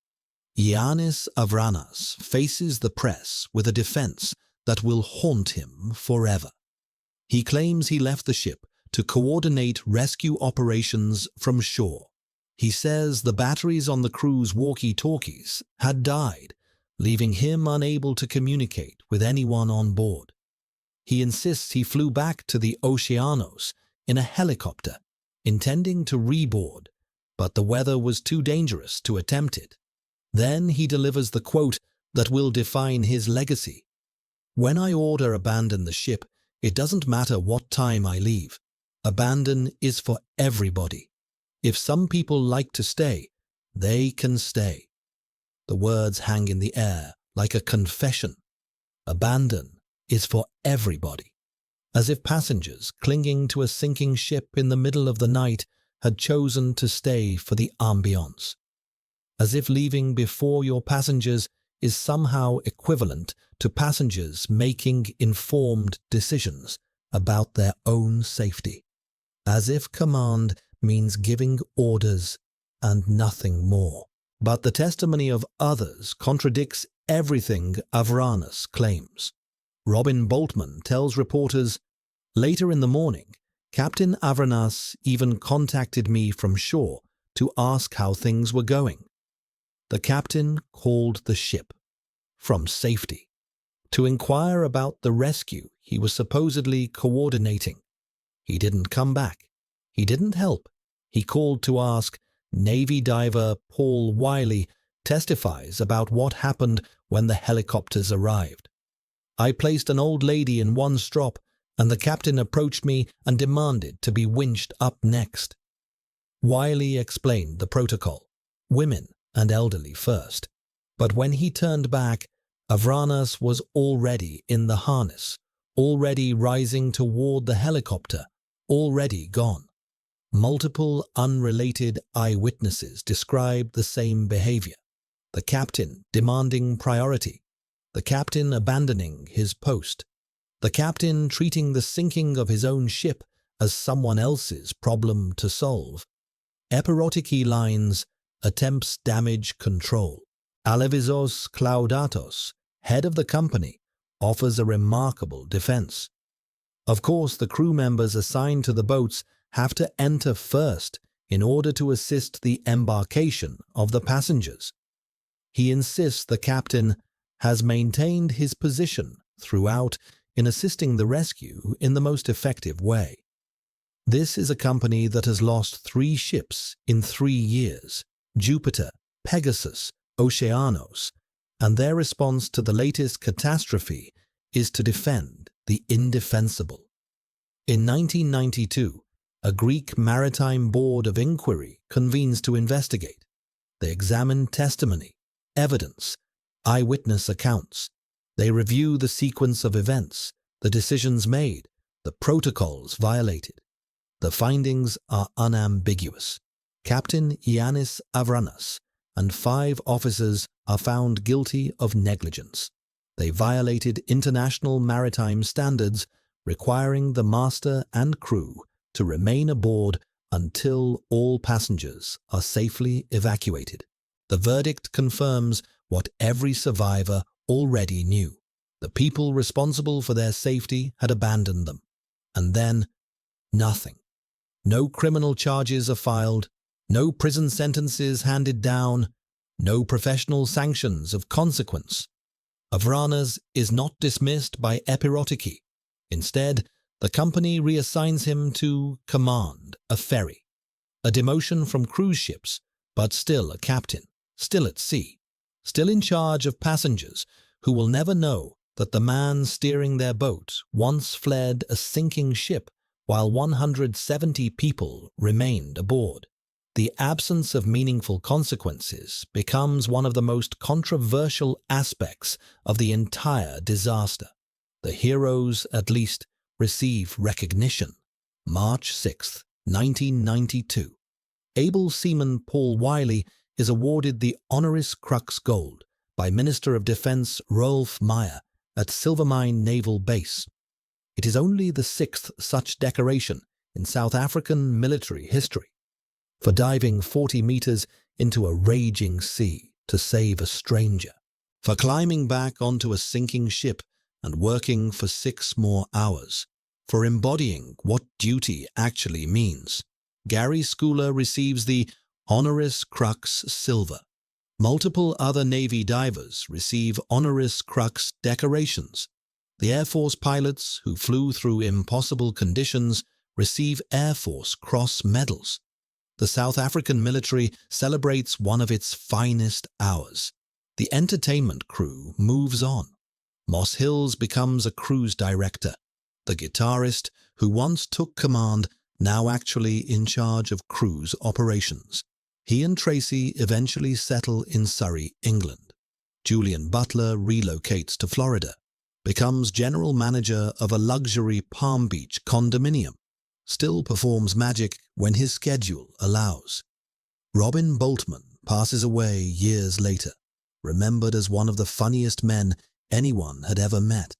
Giannis Avranas faces the press with a defense that will haunt him forever. He claims he left the ship to coordinate rescue operations from shore. He says the batteries on the crew's walkie-talkies had died, leaving him unable to communicate with anyone on board. He insists he flew back to the Oceanos in a helicopter, intending to reboard, but the weather was too dangerous to attempt it. Then he delivers the quote that will define his legacy. "When I order abandon the ship, it doesn't matter what time I leave. Abandon is for everybody. If some people like to stay, they can stay." The words hang in the air like a confession. Abandon is for everybody. As if passengers clinging to a sinking ship in the middle of the night had chosen to stay for the ambience. As if leaving before your passengers is somehow equivalent to passengers making informed decisions about their own safety. As if command means giving orders and nothing more. But the testimony of others contradicts everything Avranas claims. Robin Boltman tells reporters, "Later in the morning, Captain Avranas even contacted me from shore to ask how things were going. The captain called the ship from safety to inquire about the rescue he was supposedly coordinating. He didn't come back. He didn't help. He called to ask." Navy diver Paul Wiley testifies about what happened when the helicopters arrived. "I placed an old lady in one strop, and the captain approached me and demanded to be winched up next." Wiley explained the protocol: women and elderly first. But when he turned back, Avranas was already in the harness, already rising toward the helicopter, already gone. Multiple unrelated eyewitnesses described the same behavior: the captain demanding priority, the captain abandoning his post, the captain treating the sinking of his own ship as someone else's problem to solve. Epirotic lines: attempts damage control. Alevisos Claudatos, head of the company, offers a remarkable defense. Of course, the crew members assigned to the boats have to enter first in order to assist the embarkation of the passengers. He insists the captain has maintained his position throughout in assisting the rescue in the most effective way. This is a company that has lost 3 ships in 3 years: Jupiter, Pegasus, Oceanos, and their response to the latest catastrophe is to defend the indefensible. In 1992, A Greek maritime board of inquiry convenes to investigate. They examine testimony, evidence, eyewitness accounts. They review the sequence of events, the decisions made, the protocols violated. The findings are unambiguous. Captain Ioannis Avranas and 5 officers are found guilty of negligence. They violated international maritime standards, requiring the master and crew to remain aboard until all passengers are safely evacuated. The verdict confirms what every survivor already knew. The people responsible for their safety had abandoned them. And then, nothing. No criminal charges are filed, no prison sentences handed down, no professional sanctions of consequence. Avranas is not dismissed by Epirotiki. Instead, the company reassigns him to command a ferry. A demotion from cruise ships, but still a captain, still at sea, still in charge of passengers who will never know that the man steering their boat once fled a sinking ship while 170 people remained aboard. The absence of meaningful consequences becomes one of the most controversial aspects of the entire disaster. The heroes, at least, receive recognition. March 6, 1992. Able seaman Paul Wiley is awarded the Honoris Crux Gold by Minister of Defense Rolf Meyer at Silvermine Naval Base. It is only the 6th such decoration in South African military history. For diving 40 meters into a raging sea to save a stranger. For climbing back onto a sinking ship and working for 6 more hours. For embodying what duty actually means. Gary Schooler receives the Honoris Crux Silver. Multiple other Navy divers receive Honoris Crux decorations. The Air Force pilots who flew through impossible conditions receive Air Force Cross medals. The South African military celebrates one of its finest hours. The entertainment crew moves on. Moss Hills becomes a cruise director. The guitarist, who once took command, now actually in charge of cruise operations. He and Tracy eventually settle in Surrey, England. Julian Butler relocates to Florida, becomes general manager of a luxury Palm Beach condominium, still performs magic when his schedule allows. Robin Boltman passes away years later, remembered as one of the funniest men anyone had ever met,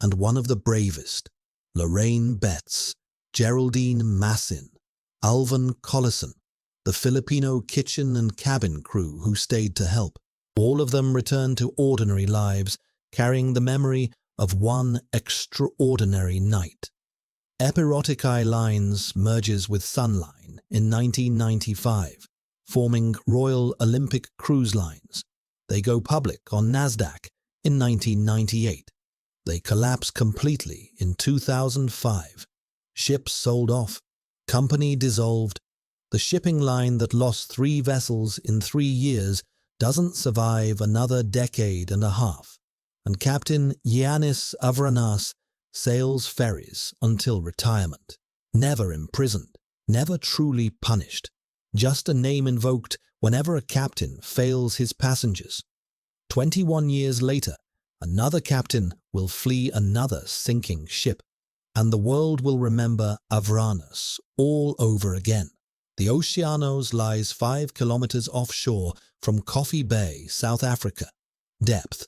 and one of the bravest. Lorraine Betts, Geraldine Massin, Alvin Collison, the Filipino kitchen and cabin crew who stayed to help. All of them returned to ordinary lives, carrying the memory of one extraordinary night. Epirotiki Lines merges with Sunline in 1995, forming Royal Olympic Cruise Lines. They go public on NASDAQ in 1998. They collapse completely in 2005. Ships sold off. Company dissolved. The shipping line that lost 3 vessels in 3 years doesn't survive another decade and a half. And Captain Ioannis Avranas sails ferries until retirement. Never imprisoned, never truly punished. Just a name invoked whenever a captain fails his passengers. 21 years later, another captain will flee another sinking ship, and the world will remember Avranas all over again. The Oceanos lies 5 kilometers offshore from Coffee Bay, South Africa. Depth,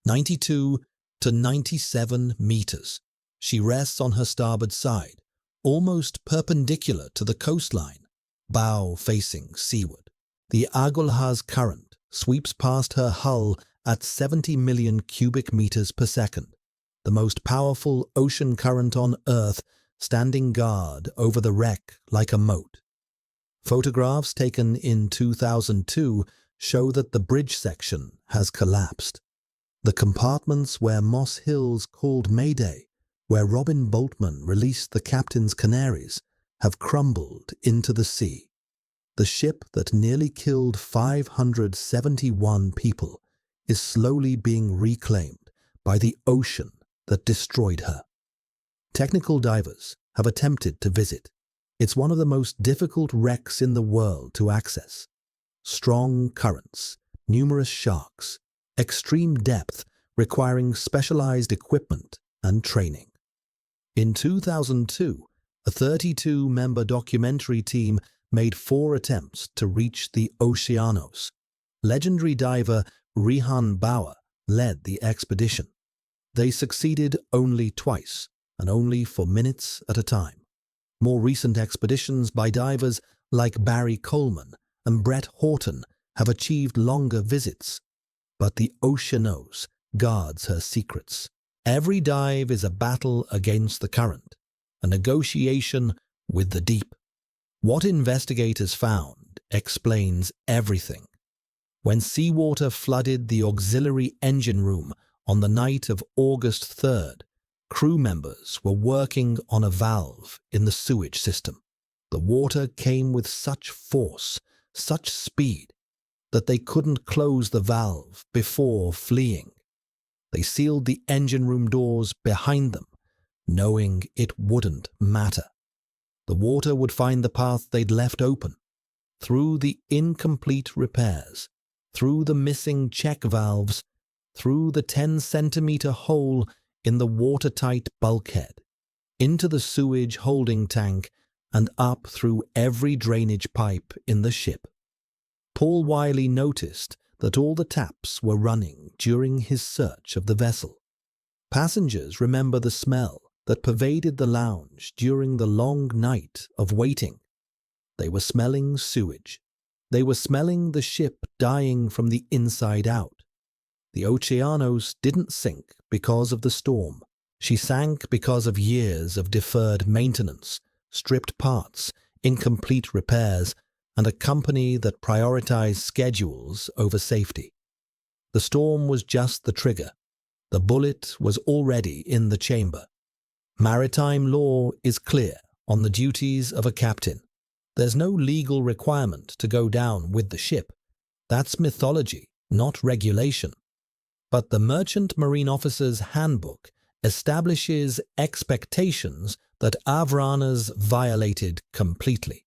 92 to 97 meters. She rests on her starboard side, almost perpendicular to the coastline, bow facing seaward. The Agulhas current sweeps past her hull at 70 million cubic meters per second, the most powerful ocean current on Earth, standing guard over the wreck like a moat. Photographs taken in 2002 show that the bridge section has collapsed. The compartments where Moss Hills called Mayday, where Robin Boltman released the captain's canaries, have crumbled into the sea. The ship that nearly killed 571 people is slowly being reclaimed by the ocean that destroyed her. Technical divers have attempted to visit. It's one of the most difficult wrecks in the world to access. Strong currents, numerous sharks, extreme depth requiring specialized equipment and training. In 2002, a 32-member documentary team made 4 attempts to reach the Oceanos. Legendary diver Rehan Bauer led the expedition. They succeeded only twice, and only for minutes at a time. More recent expeditions by divers like Barry Coleman and Brett Horton have achieved longer visits. But the Oceanos guards her secrets. Every dive is a battle against the current, a negotiation with the deep. What investigators found explains everything. When seawater flooded the auxiliary engine room on the night of August 3rd, crew members were working on a valve in the sewage system. The water came with such force, such speed, that they couldn't close the valve before fleeing. They sealed the engine room doors behind them, knowing it wouldn't matter. The water would find the path they'd left open, through the incomplete repairs, through the missing check valves, through the 10-centimeter hole in the watertight bulkhead, into the sewage holding tank, and up through every drainage pipe in the ship. Paul Wiley noticed that all the taps were running during his search of the vessel. Passengers remember the smell that pervaded the lounge during the long night of waiting. They were smelling sewage. They were smelling the ship dying from the inside out. The Oceanos didn't sink because of the storm. She sank because of years of deferred maintenance, stripped parts, incomplete repairs, and a company that prioritized schedules over safety. The storm was just the trigger. The bullet was already in the chamber. Maritime law is clear on the duties of a captain. There's no legal requirement to go down with the ship. That's mythology, not regulation. But the Merchant Marine Officer's Handbook establishes expectations that Avranas violated completely.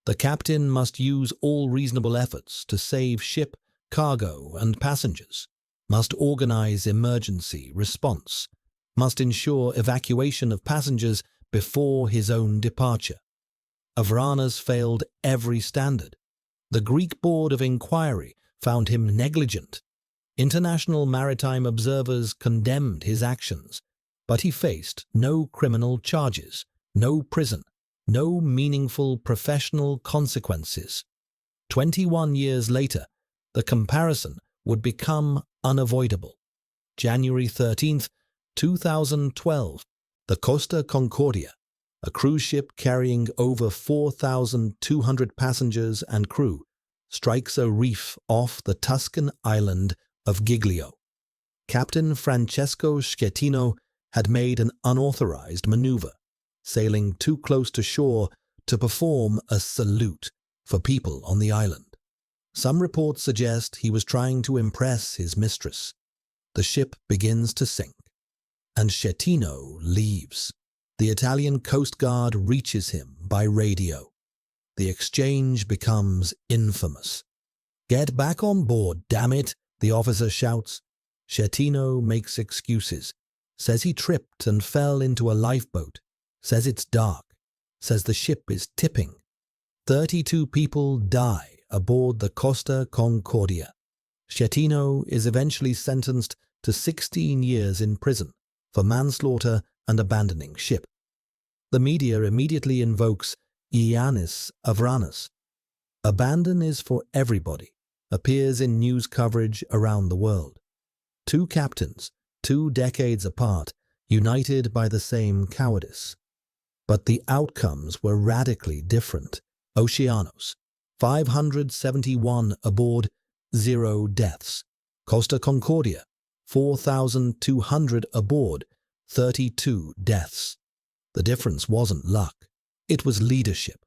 The captain must use all reasonable efforts to save ship, cargo, and passengers, must organize emergency response, must ensure evacuation of passengers before his own departure. Avranas failed every standard. The Greek Board of Inquiry found him negligent. International maritime observers condemned his actions, but he faced no criminal charges, no prison, no meaningful professional consequences. 21 years later, the comparison would become unavoidable. January 13, 2012, the Costa Concordia, a cruise ship carrying over 4,200 passengers and crew, strikes a reef off the Tuscan island of Giglio. Captain Francesco Schettino had made an unauthorized maneuver, sailing too close to shore to perform a salute for people on the island. Some reports suggest he was trying to impress his mistress. The ship begins to sink, and Schettino leaves. The Italian Coast Guard reaches him by radio. The exchange becomes infamous. "Get back on board, damn it," the officer shouts. Schettino makes excuses, says he tripped and fell into a lifeboat, says it's dark, says the ship is tipping. 32 people die aboard the Costa Concordia. Schettino is eventually sentenced to 16 years in prison for manslaughter and abandoning ship. The media immediately invokes Ioannis Avranas. Abandon is for everybody appears in news coverage around the world. 2 captains, 2 decades apart, united by the same cowardice. But the outcomes were radically different. Oceanos, 571 aboard, 0 deaths. Costa Concordia, 4,200 aboard, 32 deaths. The difference wasn't luck, it was leadership.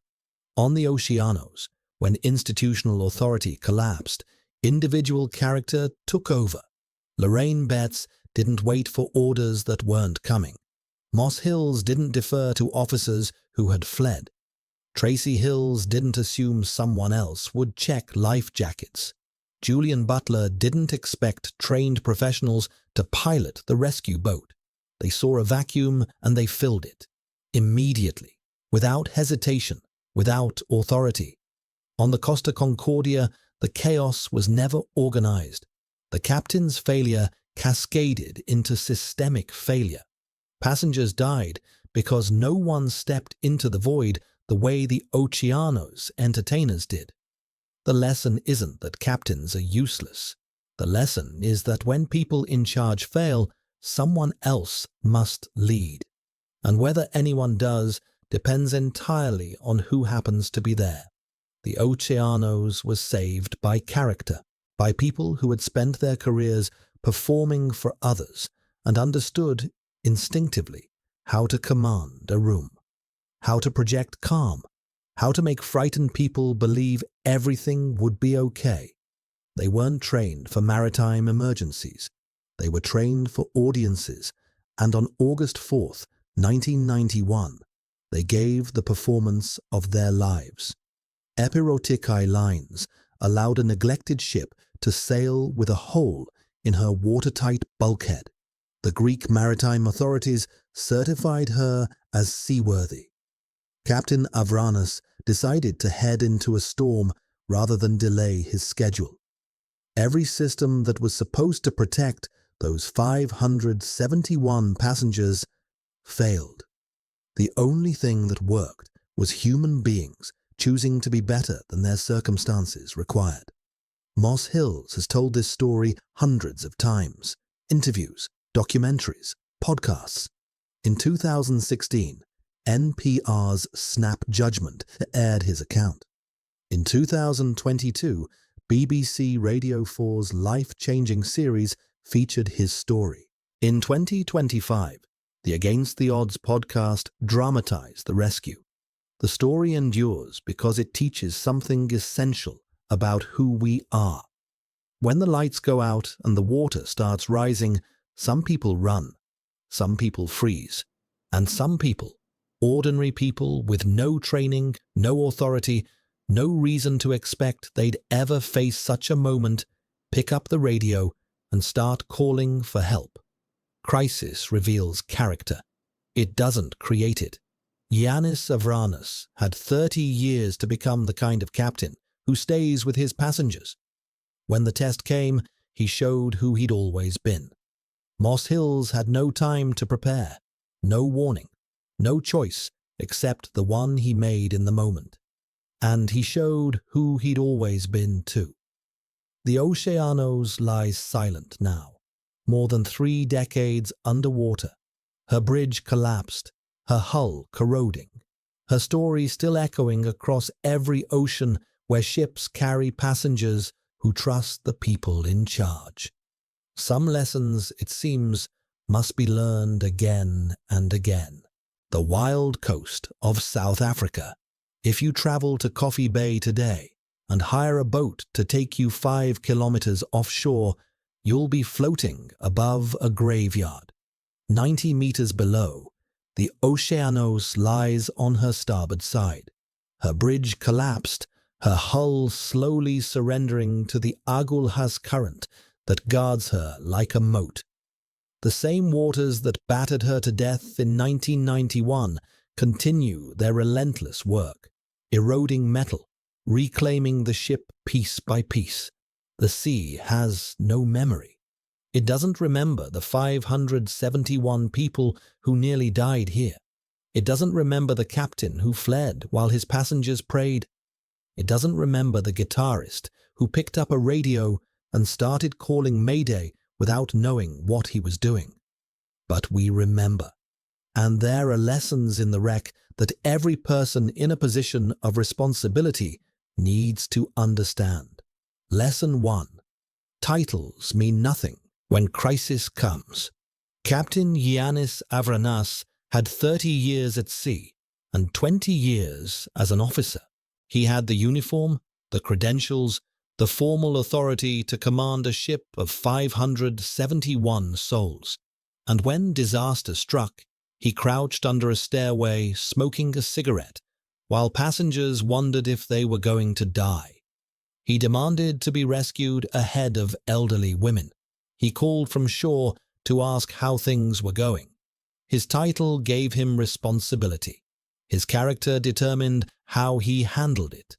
On the Oceanos, when institutional authority collapsed, individual character took over. Lorraine Betts didn't wait for orders that weren't coming. Moss Hills didn't defer to officers who had fled. Tracy Hills didn't assume someone else would check life jackets. Julian Butler didn't expect trained professionals to pilot the rescue boat. They saw a vacuum and they filled it. Immediately, without hesitation, without authority. On the Costa Concordia, the chaos was never organized. The captain's failure cascaded into systemic failure. Passengers died because no one stepped into the void the way the Oceanos entertainers did. The lesson isn't that captains are useless. The lesson is that when people in charge fail, someone else must lead. And whether anyone does depends entirely on who happens to be there. The Oceanos was saved by character, by people who had spent their careers performing for others and understood instinctively how to command a room, how to project calm, how to make frightened people believe everything would be okay. They weren't trained for maritime emergencies. They were trained for audiences, and on August 4th, 1991, they gave the performance of their lives. Epirotikai lines allowed a neglected ship to sail with a hole in her watertight bulkhead. The Greek maritime authorities certified her as seaworthy. Captain Avranos decided to head into a storm rather than delay his schedule. Every system that was supposed to protect those 571 passengers failed. The only thing that worked was human beings choosing to be better than their circumstances required. Moss Hills has told this story hundreds of times. Interviews, documentaries, podcasts. In 2016, NPR's Snap Judgment aired his account. In 2022, BBC Radio 4's life-changing series featured his story. In 2025, the Against the Odds podcast dramatized the rescue. The story endures because it teaches something essential about who we are. When the lights go out and the water starts rising, some people run, some people freeze, and some people, ordinary people with no training, no authority, no reason to expect they'd ever face such a moment, pick up the radio and start calling for help. Crisis reveals character. It doesn't create it. Yanis Avranos had 30 years to become the kind of captain who stays with his passengers. When the test came, he showed who he'd always been. Moss Hills had no time to prepare, no warning, no choice except the one he made in the moment. And he showed who he'd always been too. The Oceanos lies silent now, more than 3 decades underwater. Her bridge collapsed, her hull corroding, her story still echoing across every ocean where ships carry passengers who trust the people in charge. Some lessons, it seems, must be learned again and again. The wild coast of South Africa. If you travel to Coffee Bay today and hire a boat to take you 5 kilometers offshore, you'll be floating above a graveyard. 90 meters below, the Oceanos lies on her starboard side. Her bridge collapsed, her hull slowly surrendering to the Agulhas current that guards her like a moat. The same waters that battered her to death in 1991 continue their relentless work, eroding metal, reclaiming the ship piece by piece. The sea has no memory. It doesn't remember the 571 people who nearly died here. It doesn't remember the captain who fled while his passengers prayed. It doesn't remember the guitarist who picked up a radio and started calling Mayday without knowing what he was doing. But we remember. And there are lessons in the wreck that every person in a position of responsibility needs to understand. Lesson 1. Titles mean nothing when crisis comes. Captain Yanis Avranos had 30 years at sea and 20 years as an officer. He had the uniform, the credentials, the formal authority to command a ship of 571 souls. And when disaster struck, he crouched under a stairway smoking a cigarette while passengers wondered if they were going to die. He demanded to be rescued ahead of elderly women. He called from shore to ask how things were going. His title gave him responsibility. His character determined how he handled it.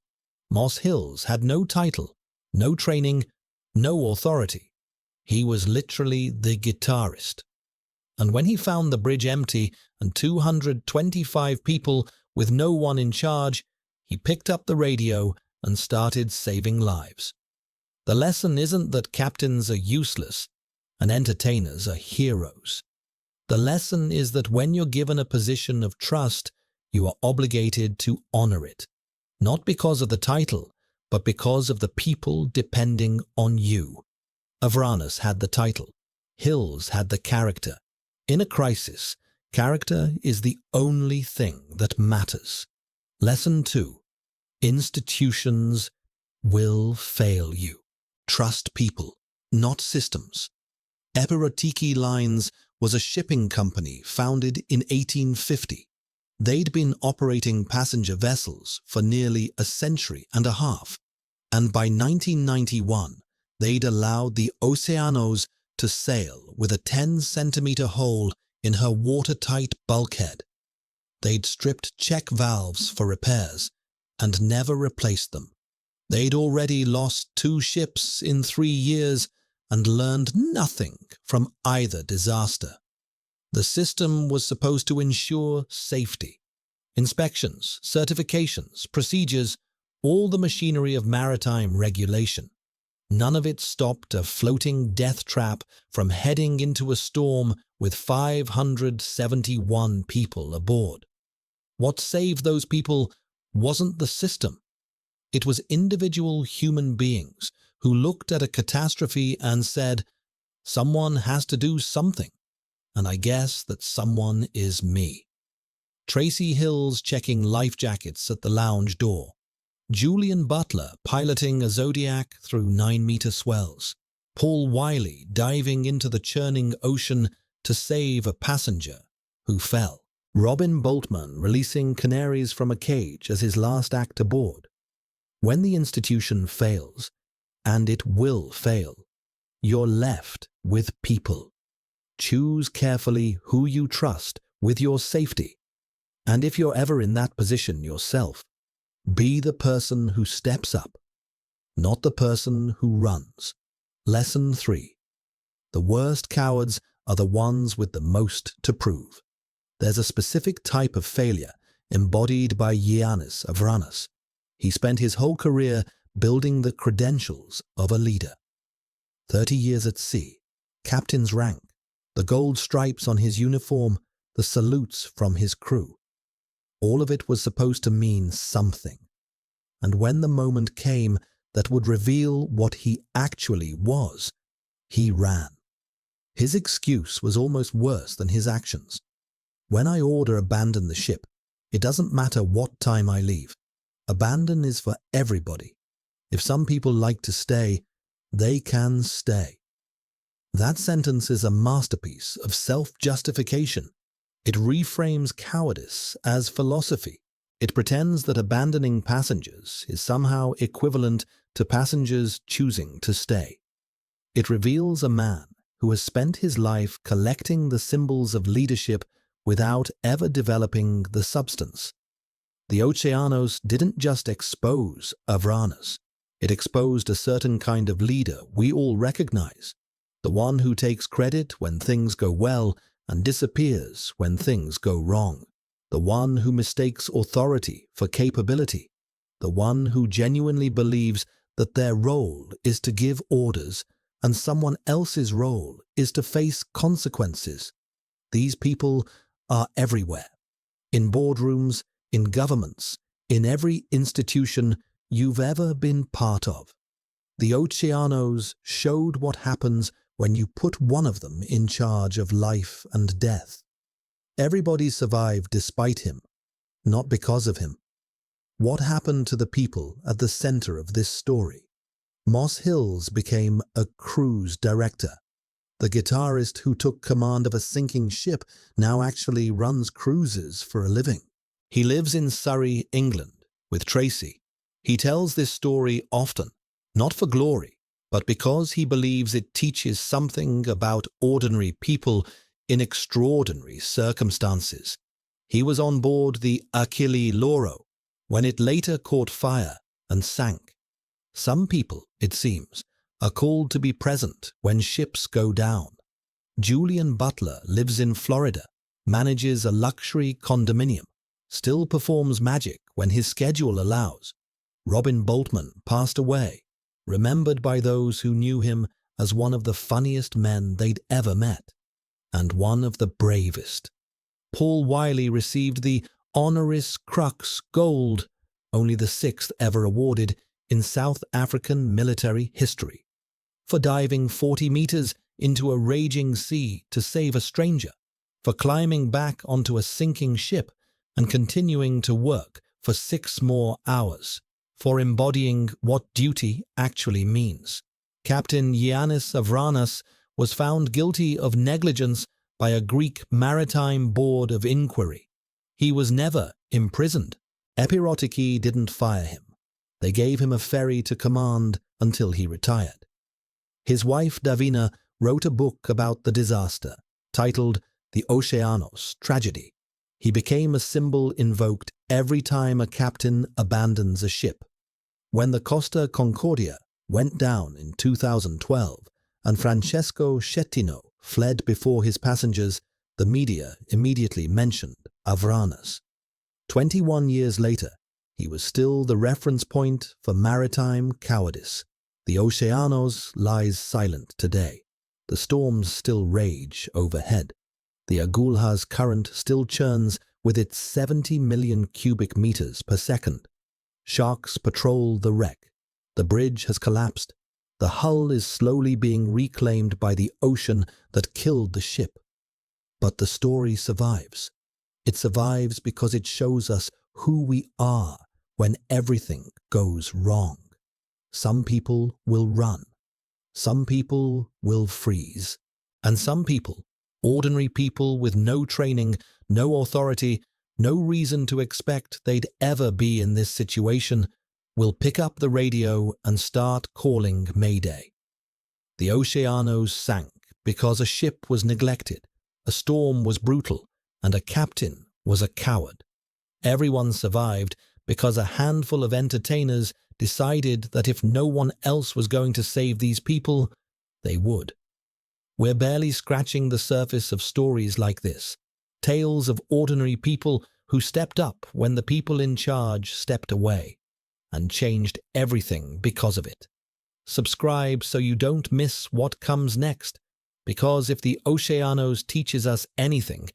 Moss Hills had no title, no training, no authority. He was literally the guitarist. And when he found the bridge empty and 225 people with no one in charge, he picked up the radio and started saving lives. The lesson isn't that captains are useless and entertainers are heroes. The lesson is that when you're given a position of trust, you are obligated to honor it, not because of the title, but because of the people depending on you. Avranus had the title. Hills had the character. In a crisis, character is the only thing that matters. Lesson 2. Institutions will fail you. Trust people, not systems. Epirotiki Lines was a shipping company founded in 1850. They'd been operating passenger vessels for nearly a century and a half, and by 1991, they'd allowed the Oceanos to sail with a 10-centimeter hole in her watertight bulkhead. They'd stripped check valves for repairs and never replaced them. They'd already lost 2 ships in 3 years and learned nothing from either disaster. The system was supposed to ensure safety. Inspections, certifications, procedures, all the machinery of maritime regulation. None of it stopped a floating death trap from heading into a storm with 571 people aboard. What saved those people wasn't the system. It was individual human beings who looked at a catastrophe and said, "Someone has to do something, and I guess that someone is me." Tracy Hills checking life jackets at the lounge door. Julian Butler piloting a Zodiac through 9-meter swells. Paul Wiley diving into the churning ocean to save a passenger who fell. Robin Boltman releasing canaries from a cage as his last act aboard. When the institution fails, and it will fail, you're left with people. Choose carefully who you trust with your safety. And if you're ever in that position yourself, be the person who steps up, not the person who runs. Lesson 3. The worst cowards are the ones with the most to prove. There's a specific type of failure embodied by Giannis Avranus. He spent his whole career building the credentials of a leader. 30 years at sea, captain's rank, the gold stripes on his uniform, the salutes from his crew. All of it was supposed to mean something. And when the moment came that would reveal what he actually was, he ran. His excuse was almost worse than his actions. When I order abandon the ship, it doesn't matter what time I leave. Abandon is for everybody. If some people like to stay, they can stay. That sentence is a masterpiece of self-justification. It reframes cowardice as philosophy. It pretends that abandoning passengers is somehow equivalent to passengers choosing to stay. It reveals a man who has spent his life collecting the symbols of leadership without ever developing the substance. The Oceanos didn't just expose Avranus. It exposed a certain kind of leader we all recognize, the one who takes credit when things go well and disappears when things go wrong, the one who mistakes authority for capability, the one who genuinely believes that their role is to give orders and someone else's role is to face consequences. These people are everywhere, in boardrooms, in governments, in every institution you've ever been part of. The Oceanos showed what happens when you put one of them in charge of life and death. Everybody survived despite him, not because of him. What happened to the people at the center of this story? Moss Hills became a cruise director. The guitarist who took command of a sinking ship now actually runs cruises for a living. He lives in Surrey, England, with Tracy. He tells this story often, not for glory, but because he believes it teaches something about ordinary people in extraordinary circumstances. He was on board the Achille Lauro when it later caught fire and sank. Some people, it seems, are called to be present when ships go down. Julian Butler lives in Florida, manages a luxury condominium, still performs magic when his schedule allows. Robin Boltman passed away, remembered by those who knew him as one of the funniest men they'd ever met, and one of the bravest. Paul Wiley received the Honoris Crux Gold, only the 6th ever awarded in South African military history, for diving 40 meters into a raging sea to save a stranger, for climbing back onto a sinking ship and continuing to work for 6 more hours, for embodying what duty actually means. Captain Yiannis Avranas was found guilty of negligence by a Greek maritime board of inquiry. He was never imprisoned. Epirotiki didn't fire him. They gave him a ferry to command until he retired. His wife Davina wrote a book about the disaster, titled The Oceanos Tragedy. He became a symbol invoked every time a captain abandons a ship. When the Costa Concordia went down in 2012 and Francesco Schettino fled before his passengers, the media immediately mentioned Avranas. 21 years later, he was still the reference point for maritime cowardice. The Oceanos lies silent today. The storms still rage overhead. The Agulha's current still churns with its 70 million cubic meters per second. Sharks patrol the wreck. The bridge has collapsed. The hull is slowly being reclaimed by the ocean that killed the ship. But the story survives. It survives because it shows us who we are when everything goes wrong. Some people will run. Some people will freeze. And some people, ordinary people with no training, no authority, no reason to expect they'd ever be in this situation, will pick up the radio and start calling Mayday. The Oceanos sank because a ship was neglected, a storm was brutal, and a captain was a coward. Everyone survived because a handful of entertainers decided that if no one else was going to save these people, they would. We're barely scratching the surface of stories like this, tales of ordinary people who stepped up when the people in charge stepped away, and changed everything because of it. Subscribe so you don't miss what comes next, because if the Oceanos teaches us anything,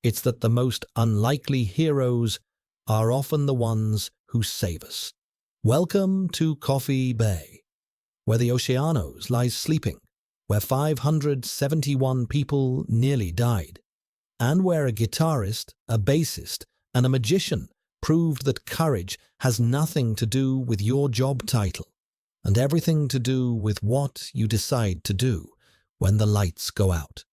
it's that the most unlikely heroes are often the ones who save us. Welcome to Coffee Bay, where the Oceanos lies sleeping, where 571 people nearly died, and where a guitarist, a bassist, and a magician proved that courage has nothing to do with your job title, and everything to do with what you decide to do when the lights go out.